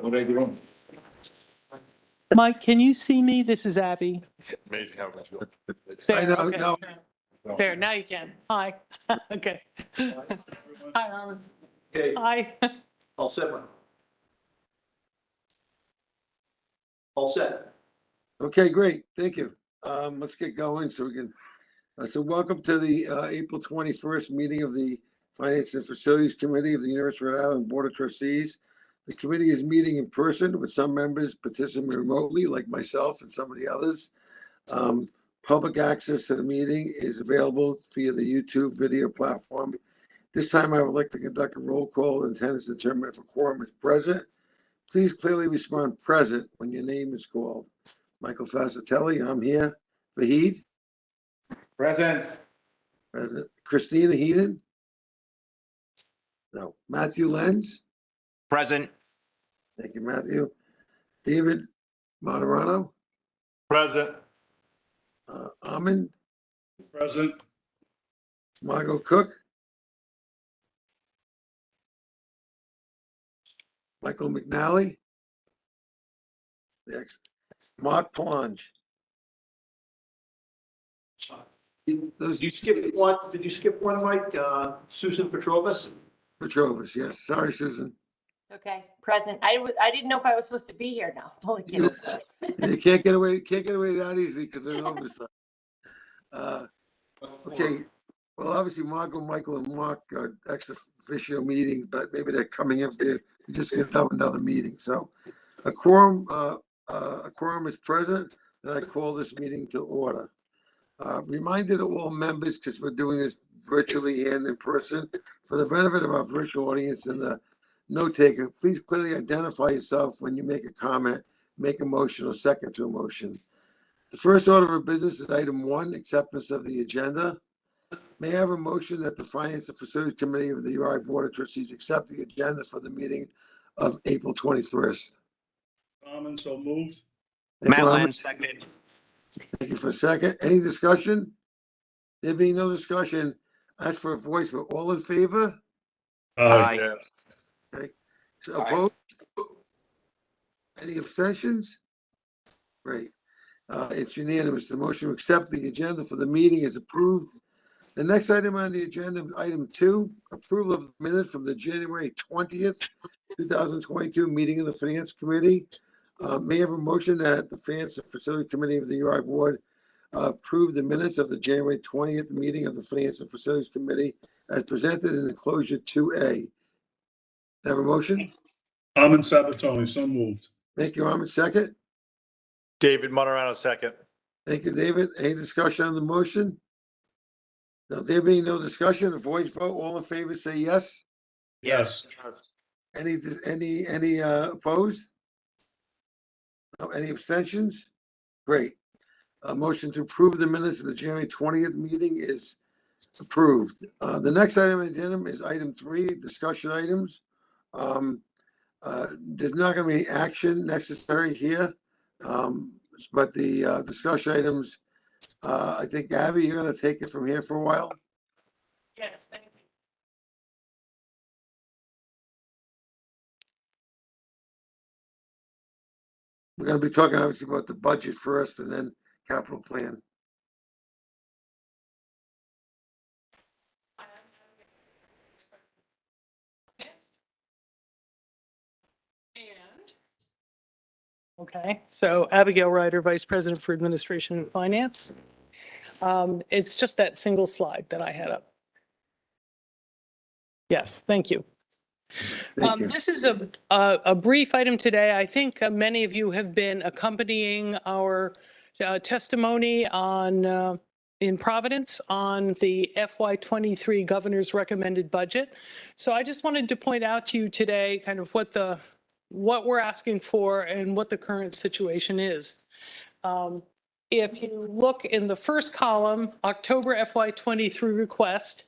What are you doing? Mike, can you see me? This is Abby. Amazing how much. There, I know, okay. no. There, now you can. Hi. Okay. Hi, Armin. Okay, Hi. all set, Mike? All set. Okay, great. Thank you. Let's get going so we can, so welcome to the April 21st meeting of the Finance and Facilities Committee of the University of Rhode Island Board of Trustees. The committee is meeting in person with some members participating remotely, like myself and some of the others. Public access to the meeting is available via the YouTube video platform. This time I would like to conduct a roll call and attendance to determine if a quorum is present. Please clearly respond present when your name is called. Michael Fascitelli, I'm here. Vahid? Present. Present. Christina Heaton? No. Matthew Lenz? Present. Thank you, Matthew. David Moderano? Present. Amin? Present. Margot Cook? Michael McNally? Next. Mark Plange. Those Did you skip one, Mike? Susan Petrovas? Petrovas, yes. Sorry, Susan. Okay, present. I didn't know if I was supposed to be here now. Only kidding. You can't get away that easily because there's an oversight. Okay, well, obviously Margot, Michael, and Mark are ex officio meeting, but maybe they're coming in there. We just get done another meeting. So a quorum is present, and I call this meeting to order. Reminder to all members, because we're doing this virtually and in person, for the benefit of our virtual audience and the note taker, please clearly identify yourself when you make a comment, make a motion, or second to a motion. The first order of business is item 1, acceptance of the agenda. May I have a motion that the Finance and Facilities Committee of the URI Board of Trustees accept the agenda for the meeting of April 21st? Common, so moved. Thank you, Matt Ahmed. Lenz, seconded. Thank you for a second. Any discussion? There being no discussion, ask for a voice for all in favor. Aye. Okay. So opposed? Any abstentions? Great. It's unanimous. The motion to accept the agenda for the meeting is approved. The next item on the agenda, item 2, approval of minutes from the January 20th, 2022 meeting of the Finance Committee. May I have a motion that the Finance and Facility Committee of the URI Board approve the minutes of the January 20th meeting of the Finance and Facilities Committee as presented in enclosure 2A. Have a motion? Common Sabatoni, so moved. Thank you, Ahmed. Second. David Moderano, second. Thank you, David. Any discussion on the motion? Now, there being no discussion, a voice vote, all in favor, say yes. Yes. Any opposed? No, any abstentions? Great. A motion to approve the minutes of the January 20th meeting is approved. The next item on the agenda is item 3, discussion items. There's not going to be action necessary here, but the discussion items, I think, Abby, you're going to take it from here for a while. Yes, thank you. We're going to be talking obviously about the budget first and then capital plan. Okay, so Abigail Ryder, Vice President for Administration and Finance. It's just that single slide that I had up. Yes, thank you. Thank you. This is a brief item today. I think many of you have been accompanying our testimony on in Providence on the FY23 governor's recommended budget. So I just wanted to point out to you today kind of what we're asking for and what the current situation is. If you look in the first column, October FY23 request,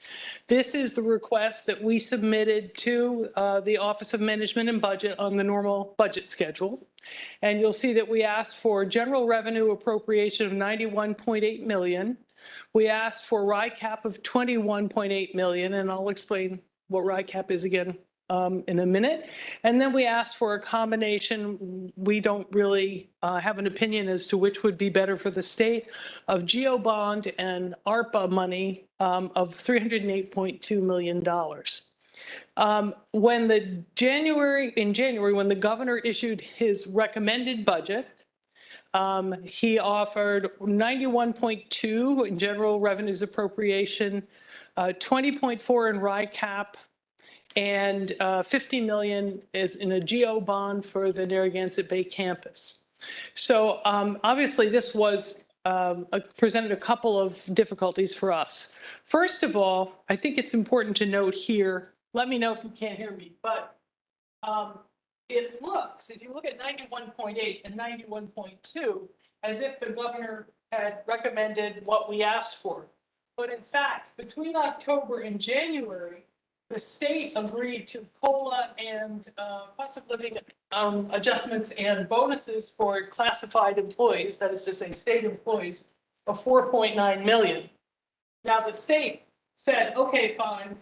this is the request that we submitted to the Office of Management and Budget on the normal budget schedule. And you'll see that we asked for general revenue appropriation of 91.8 million. We asked for RICAP of 21.8 million, and I'll explain what RICAP is again in a minute. And then we asked for a combination. We don't really have an opinion as to which would be better for the state, of GO bond and ARPA money of $308.2 million. In January, when the governor issued his recommended budget, he offered 91.2 in general revenues appropriation, 20.4 in RICAP, and 50 million is in a GO bond for the Narragansett Bay campus. So obviously this was presented a couple of difficulties for us. First of all, I think it's important to note here, let me know if you can't hear me, but it looks, if you look at 91.8 and 91.2, as if the governor had recommended what we asked for. But in fact, between October and January, the state agreed to COLA and cost of living adjustments and bonuses for classified employees, that is to say state employees, of 4.9 million. Now the state said, okay, fine,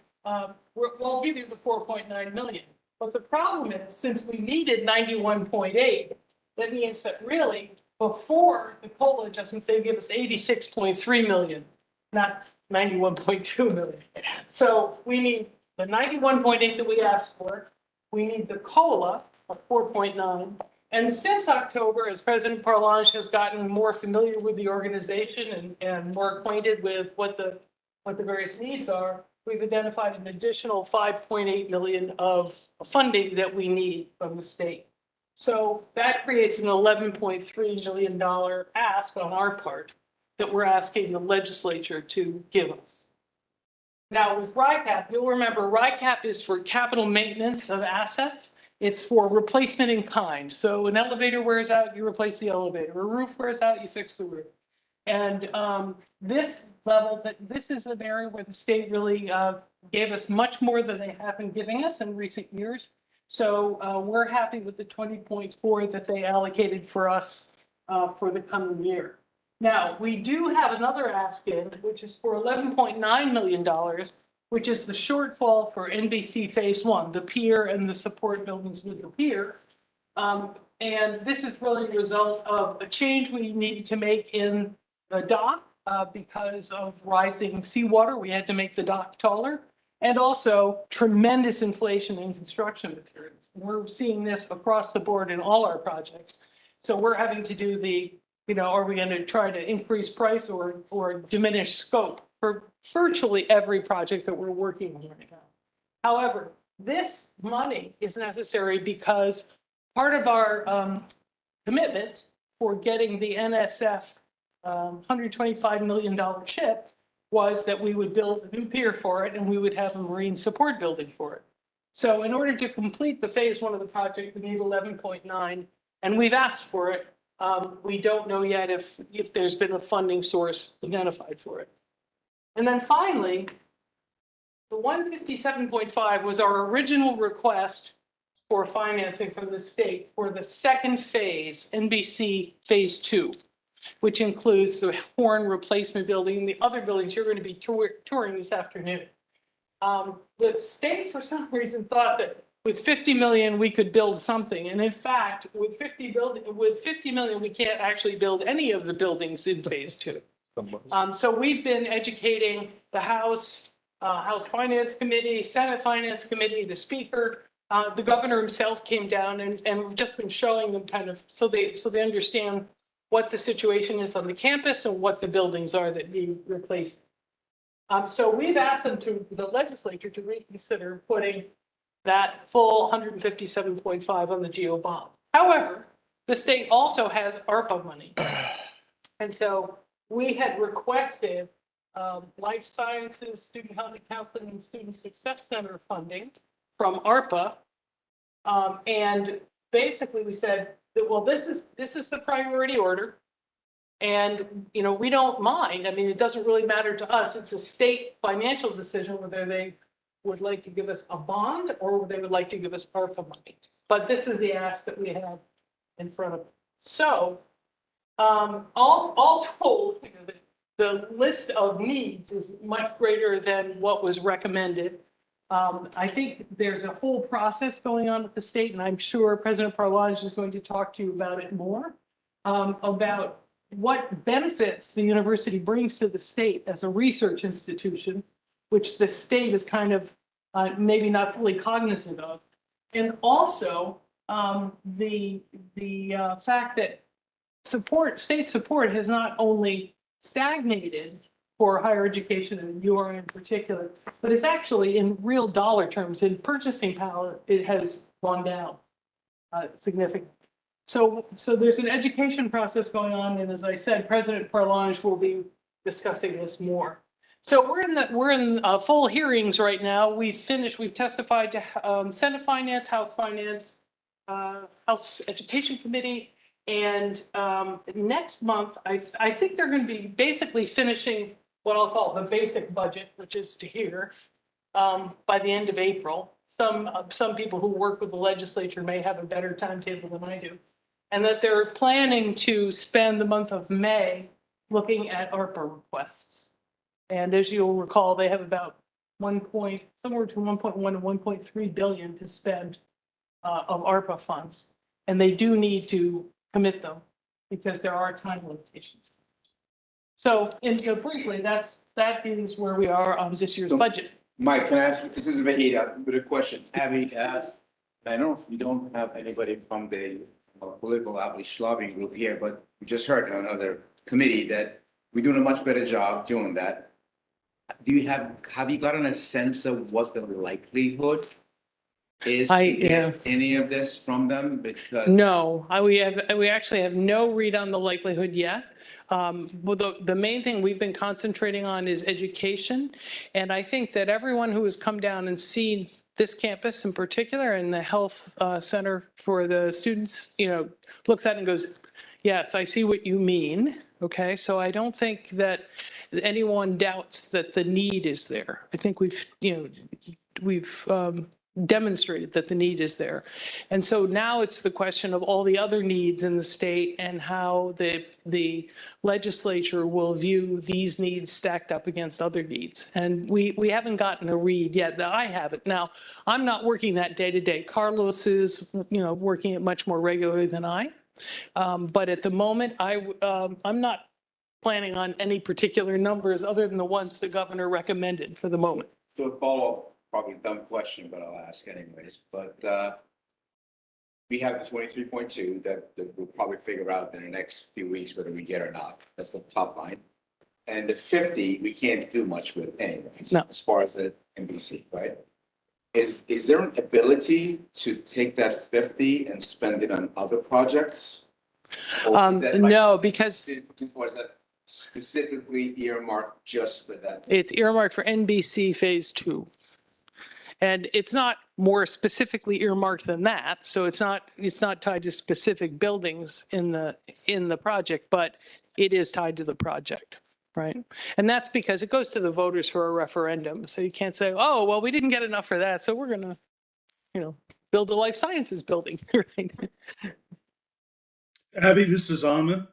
we'll give you the 4.9 million. But the problem is, since we needed 91.8, that means that really before the COLA adjustment, they give us 86.3 million, not 91.2 million. So we need the 91.8 that we asked for. We need the COLA of 4.9. And since October, as President Parlange has gotten more familiar with the organization and more acquainted with what the various needs are, we've identified an additional 5.8 million of funding that we need from the state. So that creates an $11.3 million ask on our part that we're asking the legislature to give us. Now with RICAP, you'll remember RICAP is for capital maintenance of assets. It's for replacement in kind. So an elevator wears out, you replace the elevator. A roof wears out, you fix the roof. And this is an area where the state really gave us much more than they have been giving us in recent years. So we're happy with the 20.4 that they allocated for us for the coming year. Now, we do have another ask in, which is for $11.9 million, which is the shortfall for NBC Phase 1, the pier and the support buildings with the pier. And this is really the result of a change we needed to make in the dock because of rising seawater. We had to make the dock taller, and also tremendous inflation in construction materials. We're seeing this across the board in all our projects. So we're having to do the, are we going to try to increase price or diminish scope for virtually every project that we're working on right now. However, this money is necessary because part of our commitment for getting the NSF $125 million chip was that we would build a new pier for it and we would have a marine support building for it. So in order to complete the phase 1 of the project, we need 11.9, and we've asked for it. We don't know yet if there's been a funding source identified for it. And then finally, the 157.5 was our original request for financing from the state for the second phase, NBC Phase 2, which includes the Horn replacement building and the other buildings you're going to be touring this afternoon. The state, for some reason, thought that with 50 million, we could build something. And in fact, with 50 million, we can't actually build any of the buildings in Phase 2. So we've been educating the House Finance Committee, Senate Finance Committee, the Speaker. The governor himself came down and we've just been showing them kind of so they understand what the situation is on the campus and what the buildings are that need replaced. So we've asked the legislature to reconsider putting that full 157.5 on the GO bond. However, the state also has ARPA money. And so we had requested life sciences, student health and counseling, and student success center funding from ARPA. And basically we said that, well, this is the priority order. And, we don't mind. I mean, it doesn't really matter to us. It's a state financial decision whether they would like to give us a bond or they would like to give us ARPA money. But this is the ask that we have in front of us. So all told, the list of needs is much greater than what was recommended. I think there's a whole process going on at the state, and I'm sure President Parlange is going to talk to you about it more, about what benefits the university brings to the state as a research institution, which the state is kind of maybe not fully cognizant of. And also the fact that state support has not only stagnated for higher education and URI in particular, but it's actually in real dollar terms, in purchasing power, it has gone down significantly. So there's an education process going on, and as I said, President Parlange will be discussing this more. So we're in full hearings right now. We've testified to Senate Finance, House Finance, House Education Committee, and next month I think they're going to be basically finishing what I'll call the basic budget, which is to here, by the end of April. Some people who work with the legislature may have a better timetable than I do. And that they're planning to spend the month of May looking at ARPA requests. And as you'll recall, they have about somewhere between 1.1 and 1.3 billion to spend of ARPA funds. And they do need to commit them because there are time limitations. So, briefly, that is where we are on this year's budget. Mike, can I ask, this is Vahida with a question. Abby, I know we don't have anybody from the political outreach lobbying group here, but we just heard on another committee that we're doing a much better job doing that. Have you gotten a sense of what the likelihood is to get any of this from them? Because no, we actually have no read on the likelihood yet. Well, the main thing we've been concentrating on is education. And I think that everyone who has come down and seen this campus in particular and the health center for the students, looks at it and goes, yes, I see what you mean. Okay, so I don't think that anyone doubts that the need is there. I think we've demonstrated that the need is there. And so now it's the question of all the other needs in the state and how the legislature will view these needs stacked up against other needs. And we haven't gotten a read yet. I haven't. Now, I'm not working that day to day. Carlos is, working it much more regularly than I. But at the moment, I'm not planning on any particular numbers other than the ones the governor recommended for the moment. So a follow-up, probably a dumb question, but I'll ask anyways. But we have the 23.2 that we'll probably figure out in the next few weeks whether we get or not. That's the top line. And the 50, we can't do much with anyways, No. as far as the NBC, right? Is there an ability to take that 50 and spend it on other projects? Or is that No, because or is that specifically earmarked just for that? it's earmarked for NBC Phase 2. And it's not more specifically earmarked than that. So it's not tied to specific buildings in the project, but it is tied to the project, right? And that's because it goes to the voters for a referendum. So you can't say, oh, well, we didn't get enough for that, so we're going to, build a life sciences building, right? Abby, this is Ahmed.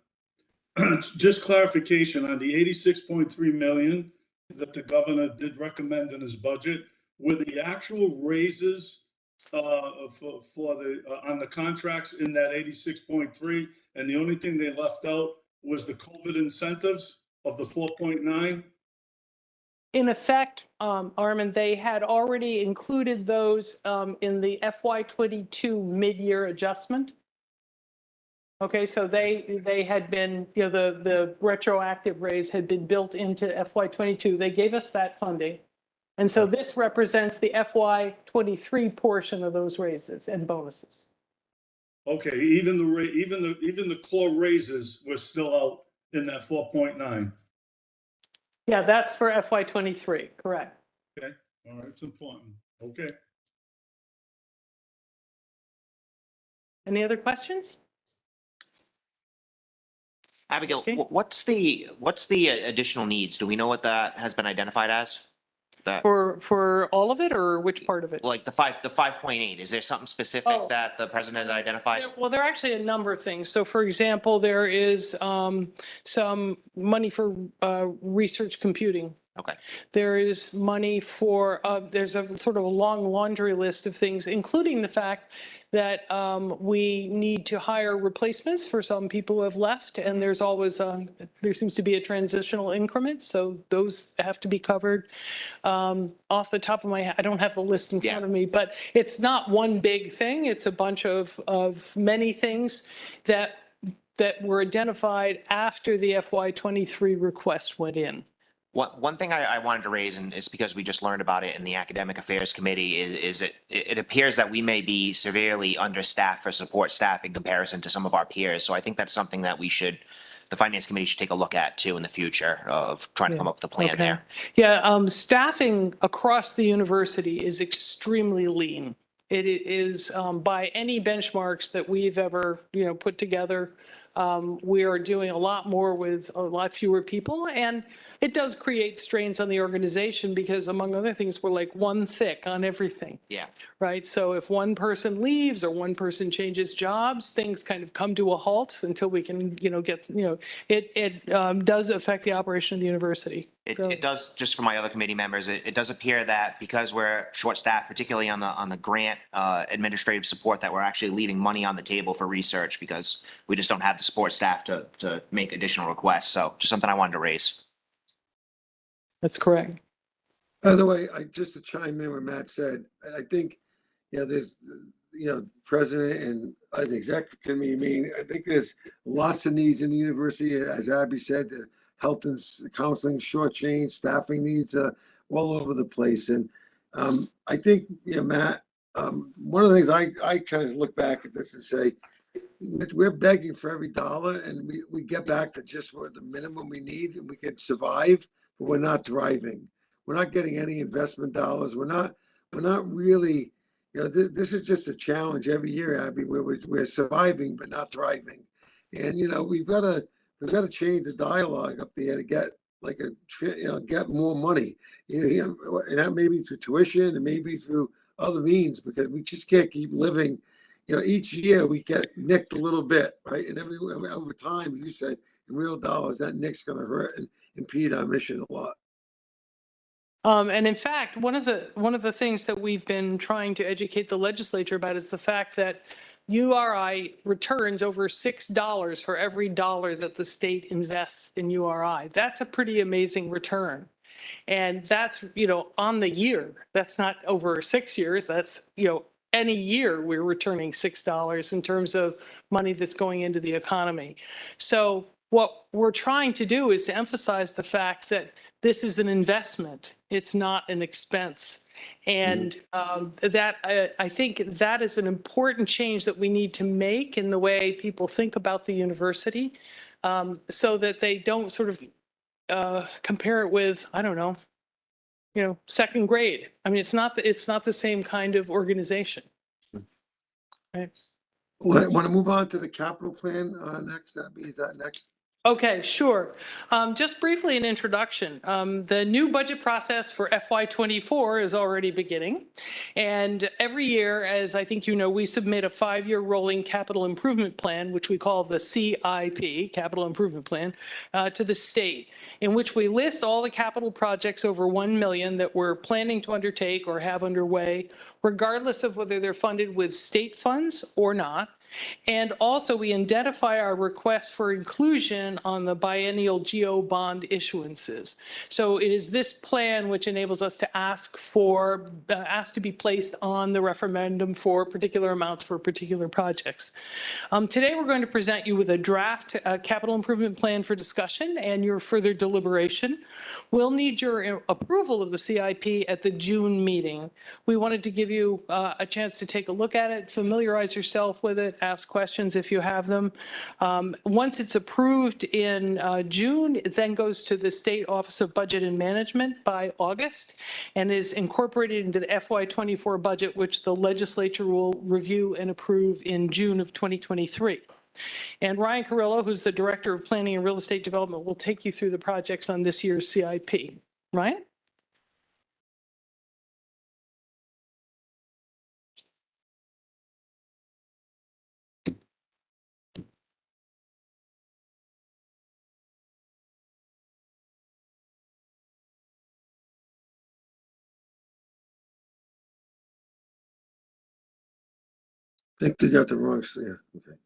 Just clarification on the 86.3 million that the governor did recommend in his budget, were the actual raises for the on the contracts in that 86.3, and the only thing they left out was the COVID incentives of the 4.9? In effect, Armin, they had already included those in the FY22 mid-year adjustment. Okay, so they had been, the retroactive raise had been built into FY22. They gave us that funding. And so this represents the FY23 portion of those raises and bonuses. Okay, even the core raises were still out in that 4.9. Yeah, that's for FY23, correct. Okay, all right, it's important. Okay. Any other questions? Abigail, Okay. what's the additional needs? Do we know what that has been identified as? That, For all of it, or which part of it? like the 5.8, is there something specific Oh. that the president has identified? Well, there are actually a number of things. So for example, there is some money for research computing Okay. There is money for, there's a sort of a long laundry list of things, including the fact that we need to hire replacements for some people who have left. And there's always, there seems to be a transitional increment. So those have to be covered. Off the top of my head, I don't have the list in front of me, but it's not one big thing. It's a bunch of many things that were identified after the FY23 request went in. One thing I wanted to raise, and it's because we just learned about it in the Academic Affairs Committee, is it appears that we may be severely understaffed for support staff in comparison to some of our peers. So I think that's something that the Finance Committee should take a look at too in the future of trying to come up with a plan Okay. there. Yeah, staffing across the university is extremely lean. It is by any benchmarks that we've ever, put together. We are doing a lot more with a lot fewer people, and it does create strains on the organization because, among other things, we're like one thick on everything. Yeah. Right. So if one person leaves or one person changes jobs, things kind of come to a halt until we can, get, it does affect the operation of the university. It does, just for my other committee members, it does appear that because we're short-staffed, particularly on the grant administrative support, that we're actually leaving money on the table for research because we just don't have the support staff to make additional requests. So just something I wanted to raise. That's correct. By the way, just to chime in what Matt said, I think, there's, president and the executive committee meeting, I think there's lots of needs in the university. As Abby said, the health and counseling shortchange, staffing needs all over the place. And I think, Matt, one of the things I kind of look back at this and say, we're begging for every dollar and we get back to just what the minimum we need and we can survive, but we're not thriving. We're not getting any investment dollars. We're not really, this is just a challenge every year, Abby, where we're surviving but not thriving. And we've got to change the dialogue up there to get get more money. And that may be through tuition and maybe through other means because we just can't keep living. Each year we get nicked a little bit, right? And over time, you said in real dollars, that nick's going to hurt and impede our mission a lot. And in fact, one of the things that we've been trying to educate the legislature about is the fact that URI returns over $6 for every dollar that the state invests in URI. That's a pretty amazing return. And that's, on the year. That's not over 6 years. That's, any year we're returning $6 in terms of money that's going into the economy. So what we're trying to do is to emphasize the fact that this is an investment. It's not an expense. And that I think that is an important change that we need to make in the way people think about the university, so that they don't sort of compare it with, I don't know, second grade. I mean, it's not the same kind of organization. Right. Want to move on to the capital plan next? Abby, is that next? Okay, sure. Just briefly, an introduction. The new budget process for FY24 is already beginning. And every year, as I think you know, we submit a 5-year rolling capital improvement plan, which we call the CIP, Capital Improvement Plan, to the state, in which we list all the capital projects over 1 million that we're planning to undertake or have underway, regardless of whether they're funded with state funds or not. And also we identify our requests for inclusion on the biennial GO bond issuances. So it is this plan which enables us to ask to be placed on the referendum for particular amounts for particular projects. Today we're going to present you with a draft capital improvement plan for discussion and your further deliberation. We'll need your approval of the CIP at the June meeting. We wanted to give you a chance to take a look at it, familiarize yourself with it, ask questions if you have them. Once it's approved in June, it then goes to the State Office of Budget and Management by August and is incorporated into the FY24 budget, which the legislature will review and approve in June of 2023. And Ryan Carrillo, who's the Director of Planning and Real Estate Development, will take you through the projects on this year's CIP. Ryan? think they got the wrong, yeah, okay.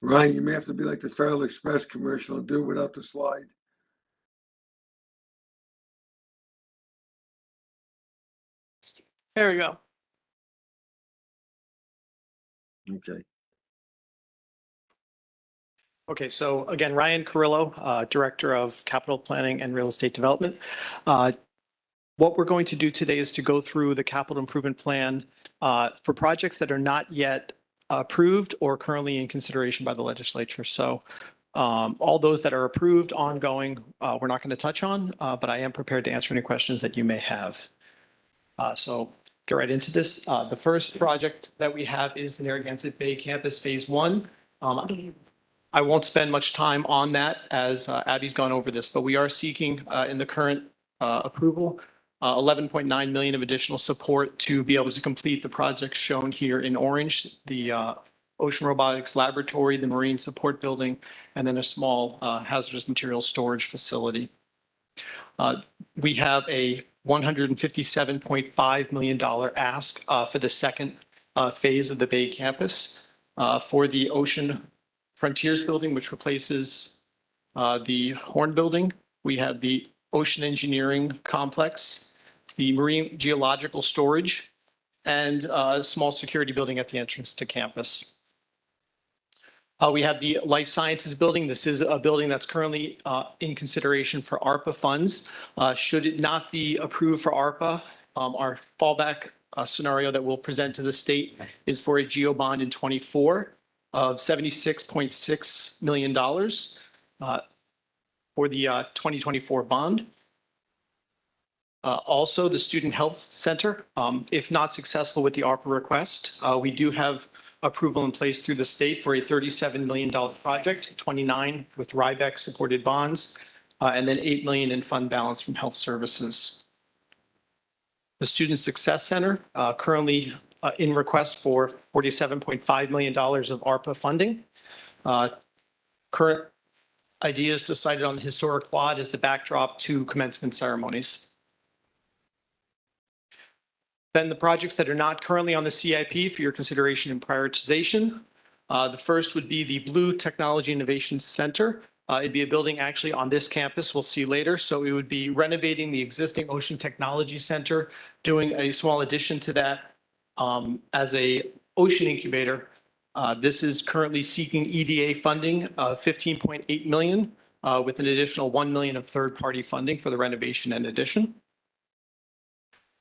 Ryan, you may have to be like the Federal Express commercial and do it without the slide. There we go. Okay. Okay, so again, Ryan Carrillo, Director of Capital Planning and Real Estate Development. What we're going to do today is to go through the capital improvement plan for projects that are not yet approved or currently in consideration by the legislature. So all those that are approved, ongoing, we're not going to touch on, but I am prepared to answer any questions that you may have. So get right into this. The first project that we have is the Narragansett Bay Campus Phase 1. I won't spend much time on that as Abby's gone over this, but we are seeking in the current approval 11.9 million of additional support to be able to complete the projects shown here in orange, the Ocean Robotics Laboratory, the Marine Support Building, and then a small hazardous materials storage facility. We have a $157.5 million ask for the second phase of the Bay Campus for the Ocean Frontiers Building, which replaces the Horn Building. We have the Ocean Engineering Complex, the Marine Geological Storage, and a small security building at the entrance to campus. We have the Life Sciences Building. This is a building that's currently in consideration for ARPA funds. Should it not be approved for ARPA, our fallback scenario that we'll present to the state is for a GEO bond in 24 of $76.6 million for the 2024 bond. Also, the Student Health Center, if not successful with the ARPA request, we do have approval in place through the state for a $37 million project, 29 with RIBEC supported bonds, and then 8 million in fund balance from health services. The Student Success Center, currently in request for $47.5 million of ARPA funding. Current ideas decided on the historic quad as the backdrop to commencement ceremonies. Then the projects that are not currently on the CIP for your consideration and prioritization. The first would be the Blue Technology Innovation Center. It'd be a building actually on this campus, we'll see later. So it would be renovating the existing Ocean Technology Center, doing a small addition to that as a ocean incubator. This is currently seeking EDA funding of 15.8 million with an additional 1 million of third-party funding for the renovation and addition.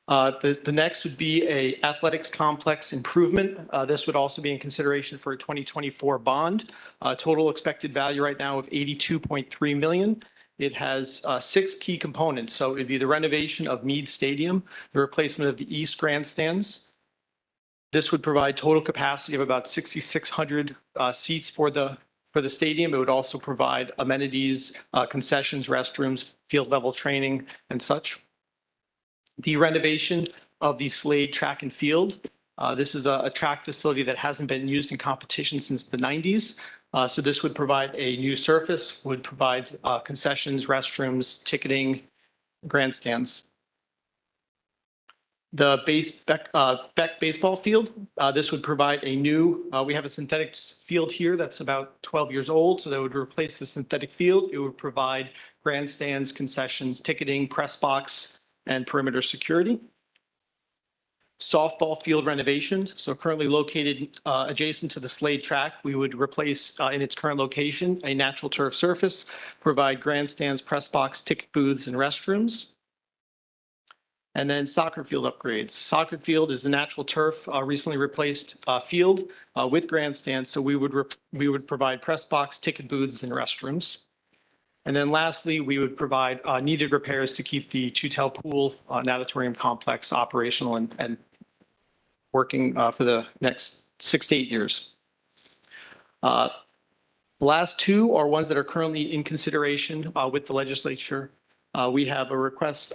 The next would be a athletics complex improvement. This would also be in consideration for a 2024 bond. Total expected value right now of 82.3 million. It has 6 key components. So it'd be the renovation of Meade Stadium, the replacement of the East grandstands. This would provide total capacity of about 6,600 seats for the stadium. It would also provide amenities, concessions, restrooms, field level training, and such. The renovation of the Slade track and field. This is a track facility that hasn't been used in competition since the 90s. So this would provide a new surface, would provide concessions, restrooms, ticketing, grandstands. The Beck baseball field, this would provide a new, we have a synthetic field here that's about 12 years old. So that would replace the synthetic field. It would provide grandstands, concessions, ticketing, press box, and perimeter security. Softball field renovations. So currently located adjacent to the Slade track, we would replace in its current location a natural turf surface, provide grandstands, press box, ticket booths, and restrooms. And then soccer field upgrades. Soccer field is a natural turf, recently replaced field with grandstands. So we would provide press box, ticket booths, and restrooms. And then lastly, we would provide needed repairs to keep the Chutel Pool Natatorium Complex operational and working for the next 6 to 8 years. The last two are ones that are currently in consideration with the legislature. We have the request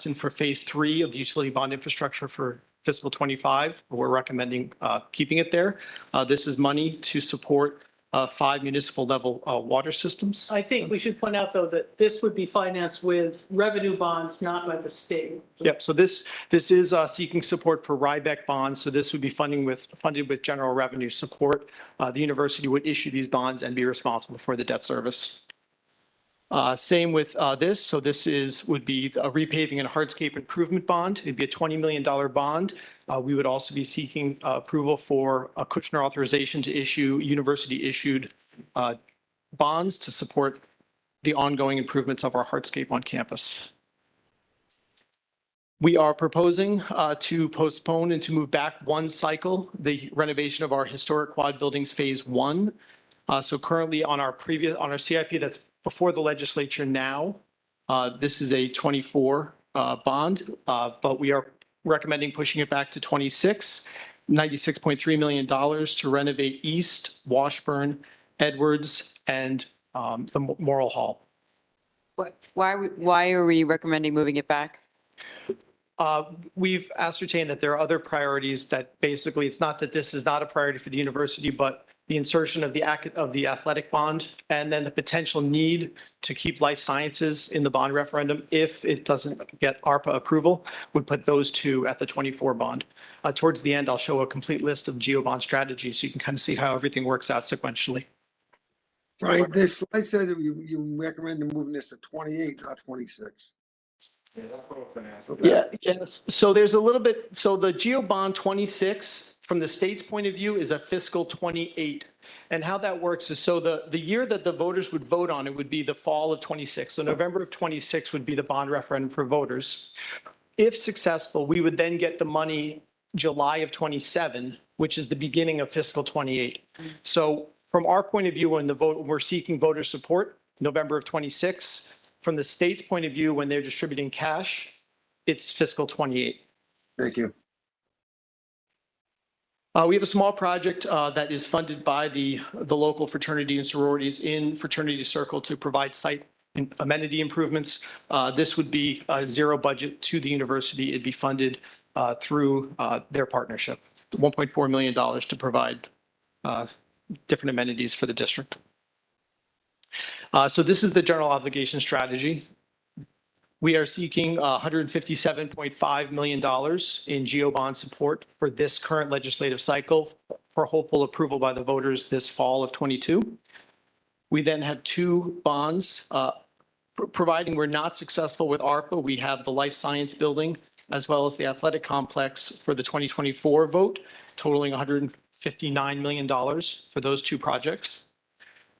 in for phase 3 of the utility bond infrastructure for fiscal 25. We're recommending keeping it there. This is money to support 5 municipal level water systems. I think we should point out, though, that this would be financed with revenue bonds, not by the state. Yep. So this is seeking support for Rybeck bonds. So this would be funded with general revenue support. The university would issue these bonds and be responsible for the debt service. Same with this. So this would be a repaving and hardscape improvement bond. It'd be a $20 million bond. We would also be seeking approval for a Kushner authorization to issue university-issued bonds to support the ongoing improvements of our hardscape on campus. We are proposing to postpone and to move back one cycle, the renovation of our historic quad buildings phase 1. So currently on our CIP that's before the legislature now, this is a 24 bond, but we are recommending pushing it back to 26, $96.3 million to renovate East, Washburn, Edwards, and the Morrill Hall. Why are we recommending moving it back? We've ascertained that there are other priorities that basically, it's not that this is not a priority for the university, but the insertion of the athletic bond and then the potential need to keep life sciences in the bond referendum if it doesn't get ARPA approval would put those two at the 24 bond. Towards the end, I'll show a complete list of GeoBond strategies so you can kind of see how everything works out sequentially. Right, this slide said that you recommend moving this to 28, not 26. Yeah, yes. So there's a little bit, so the GeoBond 26 from the state's point of view is a fiscal 28. And how that works is, so the year that the voters would vote on it would be the fall of 26. So November of 26 would be the bond referendum for voters. If successful, we would then get the money July of 27, which is the beginning of fiscal 28. So from our point of view, when we're seeking voter support, November of 26. From the state's point of view, when they're distributing cash, it's fiscal 28. Thank you. We have a small project that is funded by the local fraternity and sororities in Fraternity Circle to provide site amenity improvements. This would be a zero budget to the university. It'd be funded through their partnership, $1.4 million to provide different amenities for the district. So this is the general obligation strategy. We are seeking $157.5 million in GeoBond support for this current legislative cycle for hopeful approval by the voters this fall of 22. We then have 2 bonds. Providing we're not successful with ARPA, we have the life science building as well as the athletic complex for the 2024 vote, totaling $159 million for those 2 projects.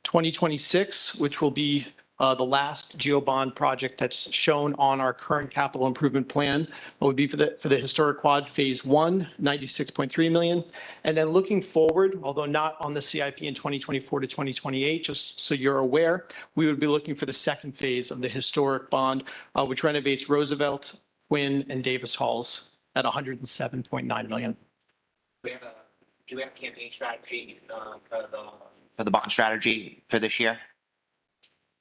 2026, which will be the last GeoBond project that's shown on our current capital improvement plan, would be for the historic quad phase 1, $96.3 million. And then looking forward, although not on the CIP in 2024 to 2028, just so you're aware, we would be looking for the second phase of the historic bond, which renovates Roosevelt, Quinn, and Davis Halls at $107.9 million. Do we have a campaign strategy for the bond strategy for this year?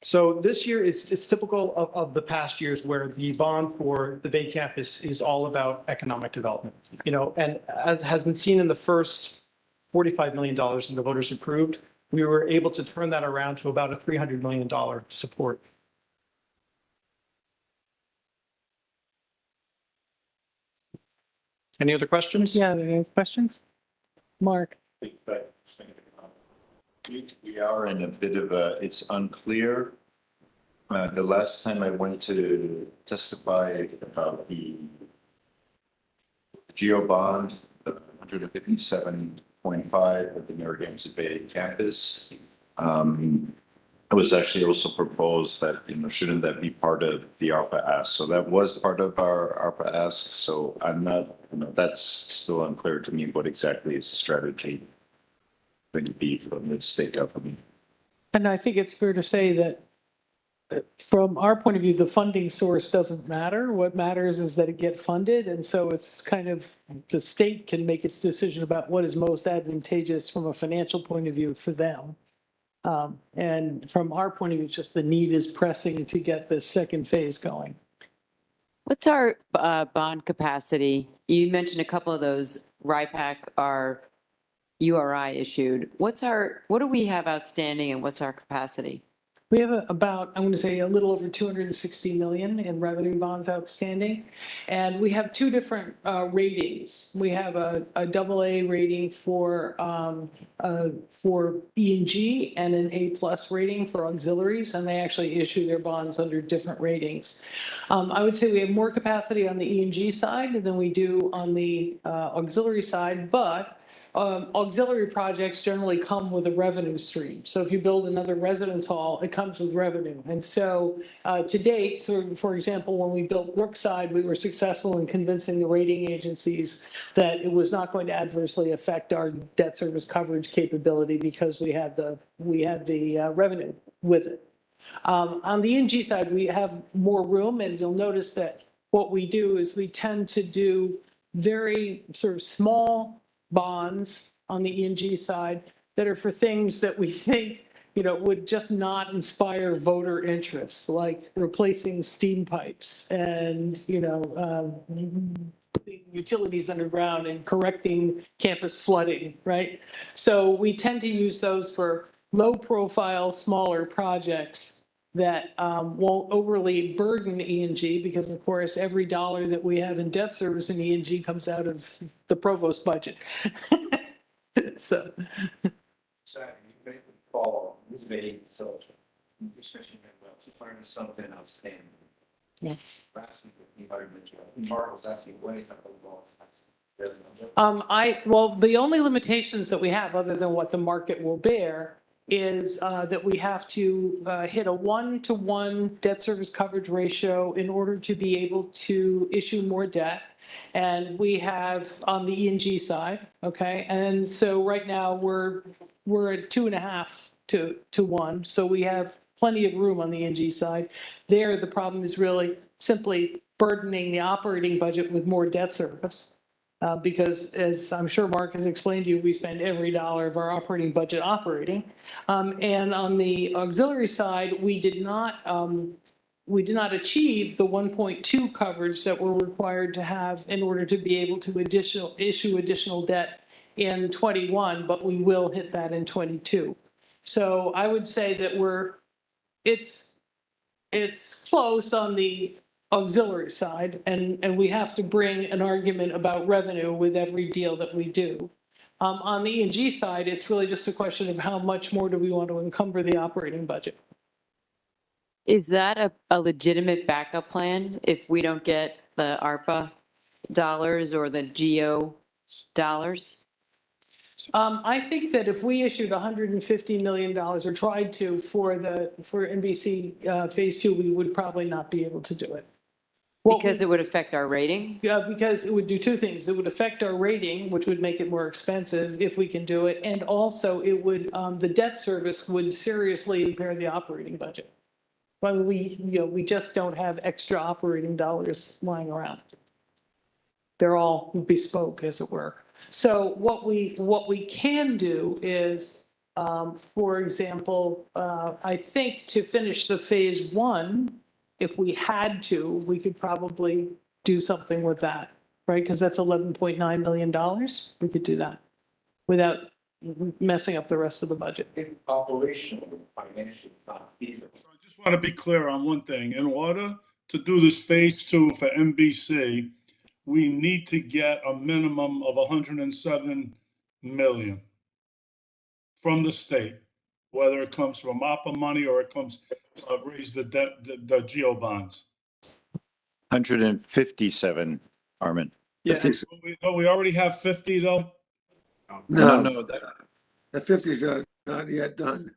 So this year, it's typical of the past years where the bond for the Bay Campus is all about economic development. And as has been seen in the first $45 million that the voters approved, we were able to turn that around to about a $300 million support. Any other questions? Yeah, any questions? Mark? We are in a bit of a, it's unclear. The last time I went to testify about the GeoBond, the 157.5 of the Narragansett Bay campus, It was actually also proposed that, shouldn't that be part of the ARPA ask? So that was part of our ARPA ask. So I'm not, that's still unclear to me what exactly is the strategy going to be from the state government. And I think it's fair to say that from our point of view, the funding source doesn't matter. What matters is that it get funded. And so it's kind of, the state can make its decision about what is most advantageous from a financial point of view for them. And from our point of view, just the need is pressing to get the second phase going. What's our bond capacity? You mentioned a couple of those, RIPAC are URI issued. What do we have outstanding and what's our capacity? We have about, I'm going to say, a little over 260 million in revenue bonds outstanding. And we have two different ratings. We have a AA rating for E&G and an A+ rating for auxiliaries, and they actually issue their bonds under different ratings. I would say we have more capacity on the E&G side than we do on the auxiliary side, but auxiliary projects generally come with a revenue stream. So if you build another residence hall, it comes with revenue. And so to date, so for example, when we built Brookside, we were successful in convincing the rating agencies that it was not going to adversely affect our debt service coverage capability because we had the revenue with it. On the E&G side, we have more room, and you'll notice that what we do is we tend to do very sort of small bonds on the E&G side that are for things that we think, would just not inspire voter interest, like replacing steam pipes and, putting utilities underground and correcting campus flooding, right? So we tend to use those for low profile, smaller projects that won't overly burden E&G, because of course, every dollar that we have in debt service in E&G comes out of the provost budget. So. Sorry, you may follow this very so discussion about learning something outstanding. Yeah. Asking the environment, Mark was asking what is that about? Well, the only limitations that we have, other than what the market will bear, is that we have to hit a 1-to-1 debt service coverage ratio in order to be able to issue more debt. And we have on the E&G side, okay? And so right now we're at 2.5 to 1. So we have plenty of room on the E&G side. There, the problem is really simply burdening the operating budget with more debt service. Because as I'm sure Mark has explained to you, we spend every dollar of our operating budget operating. And on the auxiliary side, we did not achieve the 1.2 coverage that we're required to have in order to be able to issue additional debt in 21, but we will hit that in 22. So I would say that it's close on the auxiliary side, and we have to bring an argument about revenue with every deal that we do. On the E&G side, it's really just a question of how much more do we want to encumber the operating budget. Is that a legitimate backup plan if we don't get the ARPA dollars or the GO dollars? I think that if we issued $150 million or tried to for NBC Phase 2, we would probably not be able to do it. Because it would affect our rating? Yeah, because it would do two things. It would affect our rating, which would make it more expensive if we can do it. And also it would, the debt service would seriously impair the operating budget. But we just don't have extra operating dollars lying around. They're all bespoke, as it were. So what we can do is, for example, I think to finish the Phase 1, if we had to, we could probably do something with that, right? Because that's $11.9 million. We could do that without messing up the rest of the budget. Operational, financial, not either. So I just want to be clear on one thing. In order to do this Phase 2 for NBC, we need to get a minimum of 107 million from the state, whether it comes from ARPA money or it comes raise the debt, the GO bonds. 157, Armin. Yeah, We already have 50 though. No, No, that, the 50's not yet done.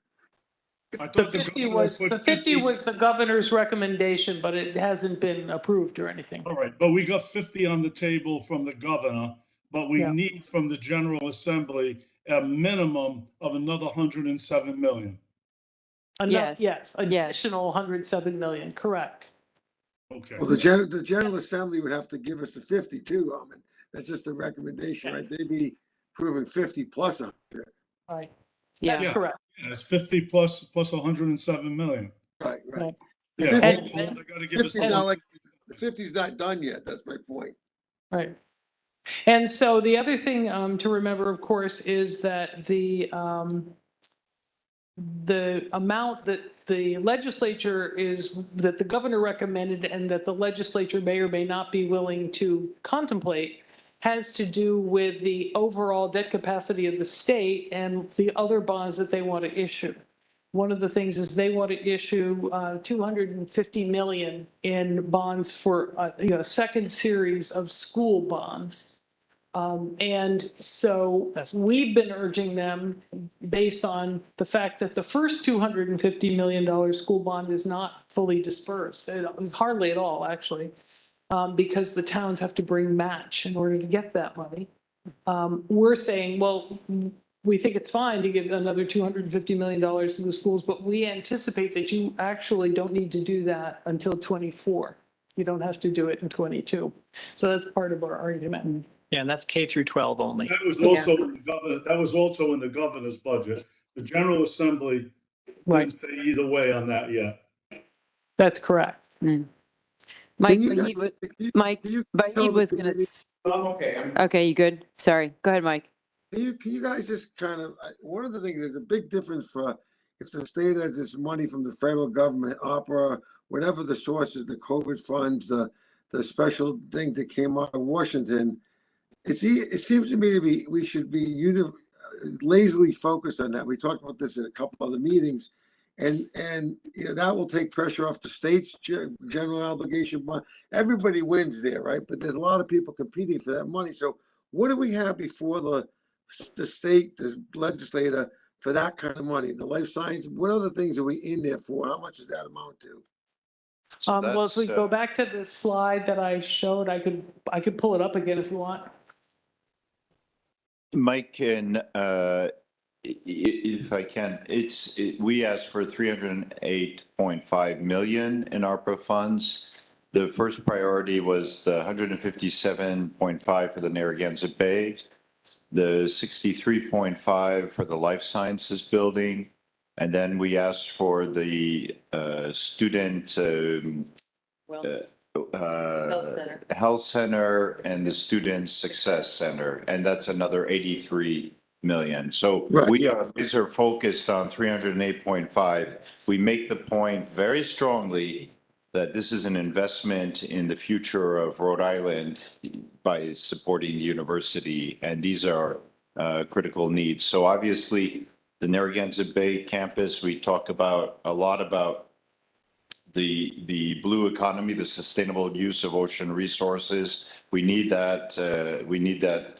I The thought the 50 governor was, put the 50 was the governor's recommendation, but it hasn't been approved or anything. All right, but we got 50 on the table from the governor, but we Yeah. need from the General Assembly a minimum of another 107 million. Enough, Yes, yes, yes. additional 107 million, correct. Okay. Well, the General Assembly would have to give us the 50 too. I mean, that's just a recommendation, right? Yes. They'd be approving 50 plus 100. Right, Yeah. that's Yeah. correct. Yeah, it's 50 plus 107 million. Right, right. Right. The Yeah, 50 hopefully they gotta give us 50 the is not one. like, the 50 is not done yet. That's my point. Right. And so the other thing to remember, of course, is that the amount that the legislature is, that the governor recommended and that the legislature may or may not be willing to contemplate has to do with the overall debt capacity of the state and the other bonds that they want to issue. One of the things is they want to issue 250 million in bonds for a second series of school bonds. And so we've been urging them, based on the fact that the first $250 million school bond is not fully dispersed. It was hardly at all, actually, because the towns have to bring match in order to get that money. We're saying, well, we think it's fine to give another $250 million to the schools, but we anticipate that you actually don't need to do that until 24. You don't have to do it in 22. So that's part of our argument. Yeah, and that's K through 12 only. That was also in the governor, that was also in the governor's budget. The General Assembly Right, didn't say either way on that yet. that's correct. Mike, Can you guys- Mike, can you tell Vahid the was gonna, committee- Okay. okay, you good? Sorry, go ahead, Mike. Can you guys just kind of, one of the things, there's a big difference for if the state has this money from the federal government, opera, whatever the sources, the COVID funds, the special thing that came out of Washington. It seems to me to be, we should be lazily focused on that. We talked about this in a couple other meetings. And you know, that will take pressure off the state's general obligation bond. Everybody wins there, right? But there's a lot of people competing for that money. So what do we have before the state, the legislator, for that kind of money? The life science, what other things are we in there for? How much does that amount to? So Well, if we that's, go back to the slide that I showed, I could pull it up again if you want. Mike, and if I can, we asked for 308.5 million in ARPA funds. The first priority was the 157.5 for the Narragansett Bay, the 63.5 for the life sciences building, and then we asked for the student health center and the student success center, and that's another 83 million. So Right. these are focused on 308.5. We make the point very strongly that this is an investment in the future of Rhode Island by supporting the university, and these are critical needs. So obviously, the Narragansett Bay campus, we talk a lot about the blue economy, the sustainable use of ocean resources. We need that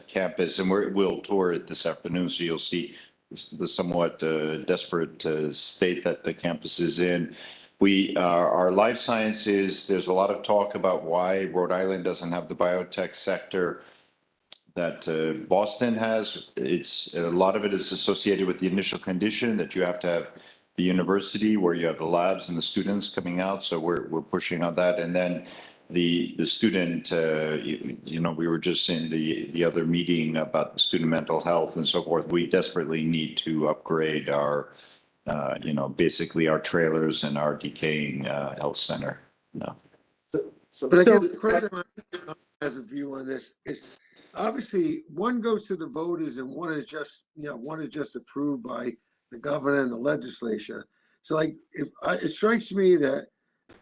campus, and we'll tour it this afternoon, so you'll see the somewhat desperate state that the campus is in. Our life sciences, there's a lot of talk about why Rhode Island doesn't have the biotech sector that Boston has. A lot of it is associated with the initial condition that you have to have the university where you have the labs and the students coming out. So we're pushing on that. And then the student, we were just in the other meeting about student mental health and so forth. We desperately need to upgrade our, basically our trailers and our decaying health center. No. But I guess the question has a view on this is, obviously, one goes to the voters and one is just approved by the governor and the legislature. So like, it strikes me that,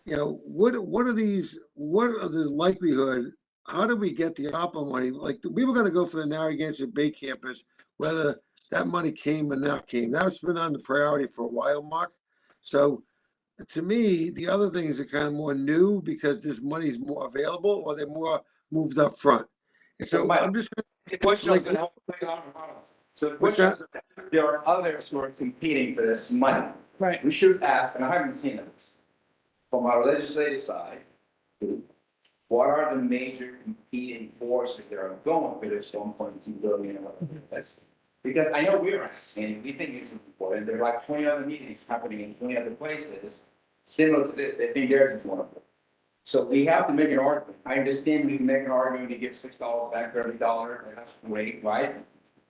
what are the likelihood, how do we get the ARPA money? Like, we were gonna go for the Narragansett Bay campus, whether that money came or not came. That's been on the priority for a while, Mark. So to me, the other things are kind of more new because this money's more available or they're more moved up front. And so I'm just. The question Like, is, so the what's question is, there are others who are competing for this money. Right. We should ask, and I haven't seen it, from our legislative side, what are the major competing forces that are going for this 1.2 billion or whatever it is? Because I know we're asking, we think it's important. There are like 20 other meetings happening in 20 other places similar to this. They think theirs is one of them. So we have to make an argument. I understand we can make an argument to give $6 back for every dollar. That's great, right?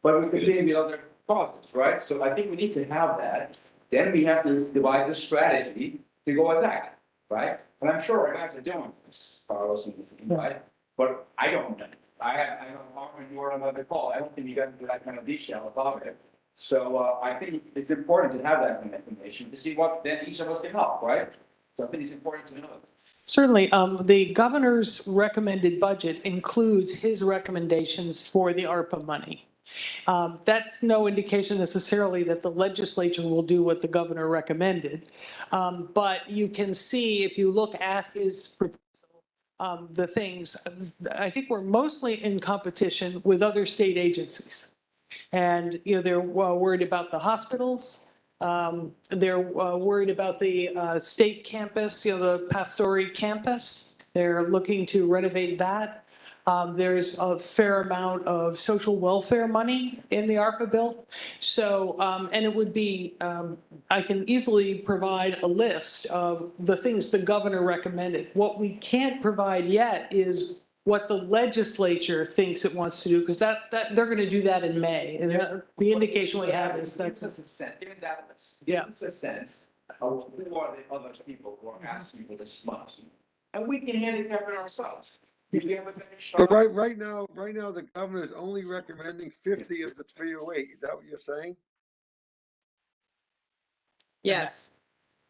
But we continue with other causes, right? So I think we need to have that. Then we have to devise a strategy to go attack, right? And I'm sure our guys are doing this, Carlos and the team, right? But I don't know. I know Marvin, you were on another call. I don't think you got into that kind of detail about it. So I think it's important to have that kind of information to see what then each of us can help, right? So I think it's important to know. Certainly, the governor's recommended budget includes his recommendations for the ARPA money. That's no indication necessarily that the legislature will do what the governor recommended. But you can see, if you look at his proposal, the things, I think we're mostly in competition with other state agencies. And, they're worried about the hospitals. They're worried about the state campus, the Pastori campus. They're looking to renovate that. There's a fair amount of social welfare money in the ARPA bill. So, and it would be, I can easily provide a list of the things the governor recommended. What we can't provide yet is what the legislature thinks it wants to do, because that they're going to do that in May. And the indication we have is that's Give us a sense, give Yeah. us a sense of who are the other people who are asking for this money. And we can handicap it ourselves. If we have a better shot. But right now, the governor is only recommending 50 of the 308. Is that what you're saying? Yes.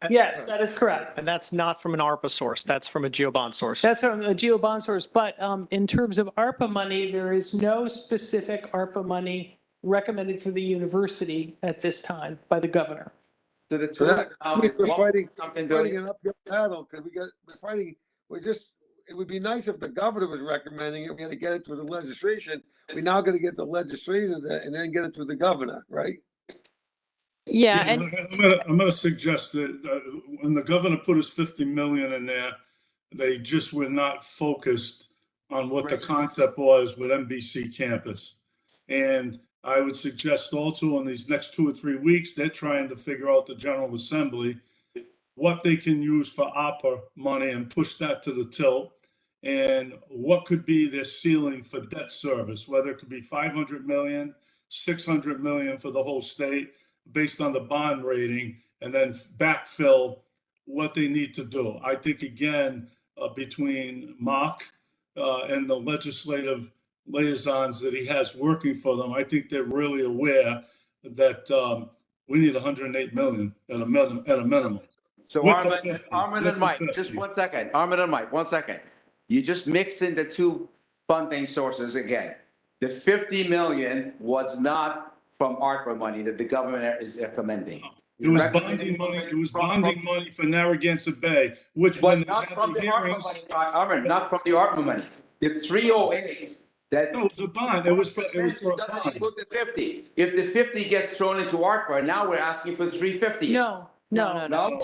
Yes, that is correct. And that's not from an ARPA source. That's from a GeoBond source. That's from a GeoBond source. But in terms of ARPA money, there is no specific ARPA money recommended for the university at this time by the governor. So the So that, we're fighting something an uphill battle because it would be nice if the governor was recommending it. We had to get it through the legislation. We're now going to get the legislation and then get it through the governor, right? Yeah, Yeah, and I'm gonna suggest that when the governor put his 50 million in there, they just were not focused on what the concept was with NBC campus. And I would suggest also in these next 2 or 3 weeks, they're trying to figure out the General Assembly, what they can use for ARPA money and push that to the tilt. And what could be their ceiling for debt service, whether it could be 500 million, 600 million for the whole state, based on the bond rating, and then backfill what they need to do. I think, again, between Mark and the legislative liaisons that he has working for them, I think they're really aware that we need 108 million at a minimum. So With the Armin 50, and with the Mike, 50. just 1 second. Armin and Mike, 1 second. You just mix in the two funding sources again. The 50 million was not from ARPA money that the government is recommending. It was bonding money. It was bonding money for Narragansett Bay, which when But they not had from the the ARPA hearings, money, Armin, not from the ARPA money. The 308 that. no, it was a bond. It was for a Doesn't bond. include the 50. If the 50 gets thrown into ARPA, now we're asking for 350. No. No. No?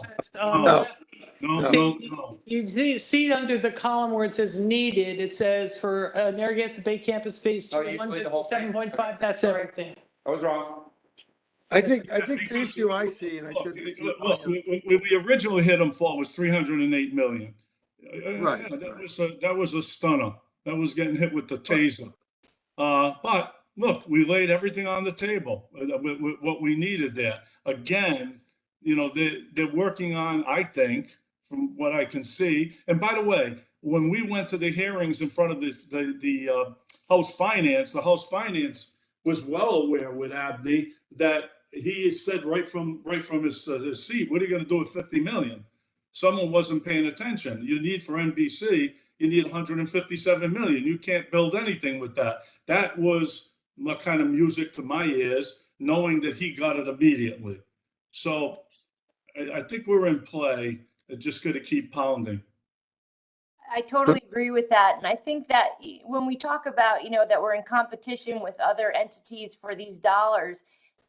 No. You see under the column where it says needed, it says for Narragansett Bay Campus Phase 2, Oh, you include the whole thing? 7.5, that's everything. I was wrong. I think the issue I see, and I said this. Look, we originally hit them for was 308 million. Right, That was a stunner. That was getting hit with the taser. But look, we laid everything on the table with what we needed there. Again, they're working on, I think, from what I can see. And by the way, when we went to the hearings in front of the House Finance, the House Finance was well aware with Abney that he said right from his seat, what are you going to do with 50 million? Someone wasn't paying attention. You need for NBC, you need 157 million. You can't build anything with that. That was kind of music to my ears, knowing that he got it immediately. So I think we're in play. It's just going to keep pounding. I totally agree with that. And I think that when we talk about, that we're in competition with other entities for these dollars,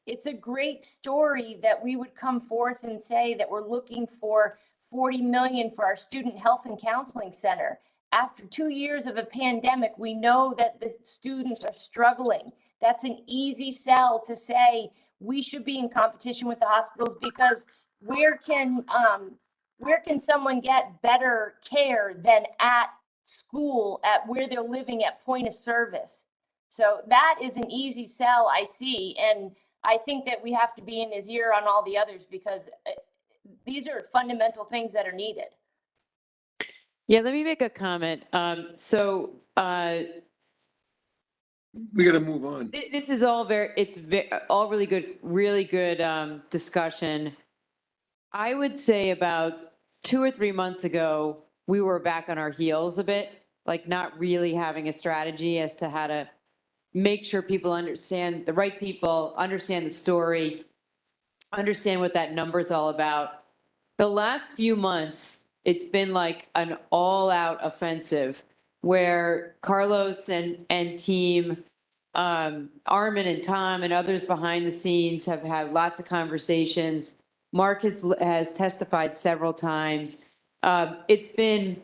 it's a great story that we would come forth and say that we're looking for 40 million for our student health and counseling center. After 2 years of a pandemic, we know that the students are struggling. That's an easy sell to say we should be in competition with the hospitals, because where can someone get better care than at school, at where they're living, at point of service? So that is an easy sell, I see. And I think that we have to be in his ear on all the others, because these are fundamental things that are needed. Yeah, let me make a comment. We gotta move on. This is all all really good discussion. I would say about 2 or 3 months ago, we were back on our heels a bit, like not really having a strategy as to how to make sure people understand, the right people understand the story, understand what that number's all about. The last few months, it's been like an all-out offensive where Carlos and team, Armin and Tom and others behind the scenes have had lots of conversations. Mark has testified several times. It's been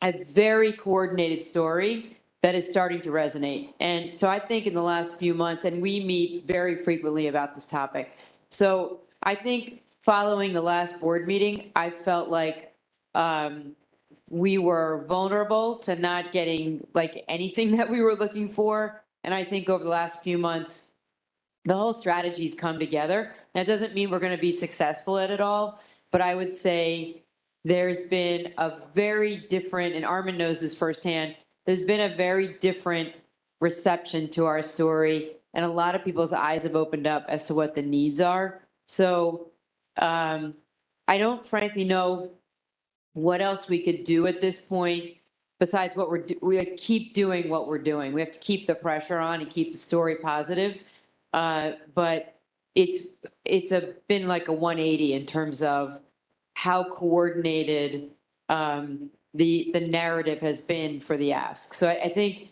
a very coordinated story that is starting to resonate. And so I think in the last few months, and we meet very frequently about this topic. So I think following the last board meeting, I felt like we were vulnerable to not getting like anything that we were looking for. And I think over the last few months, the whole strategy's come together. That doesn't mean we're going to be successful at it all, but I would say there's been a very different, and Armin knows this firsthand, there's been a very different reception to our story, and a lot of people's eyes have opened up as to what the needs are. So I don't frankly know what else we could do at this point besides what we keep doing what we're doing. We have to keep the pressure on and keep the story positive. But it's been like a 180 in terms of how coordinated the narrative has been for the ask. So I think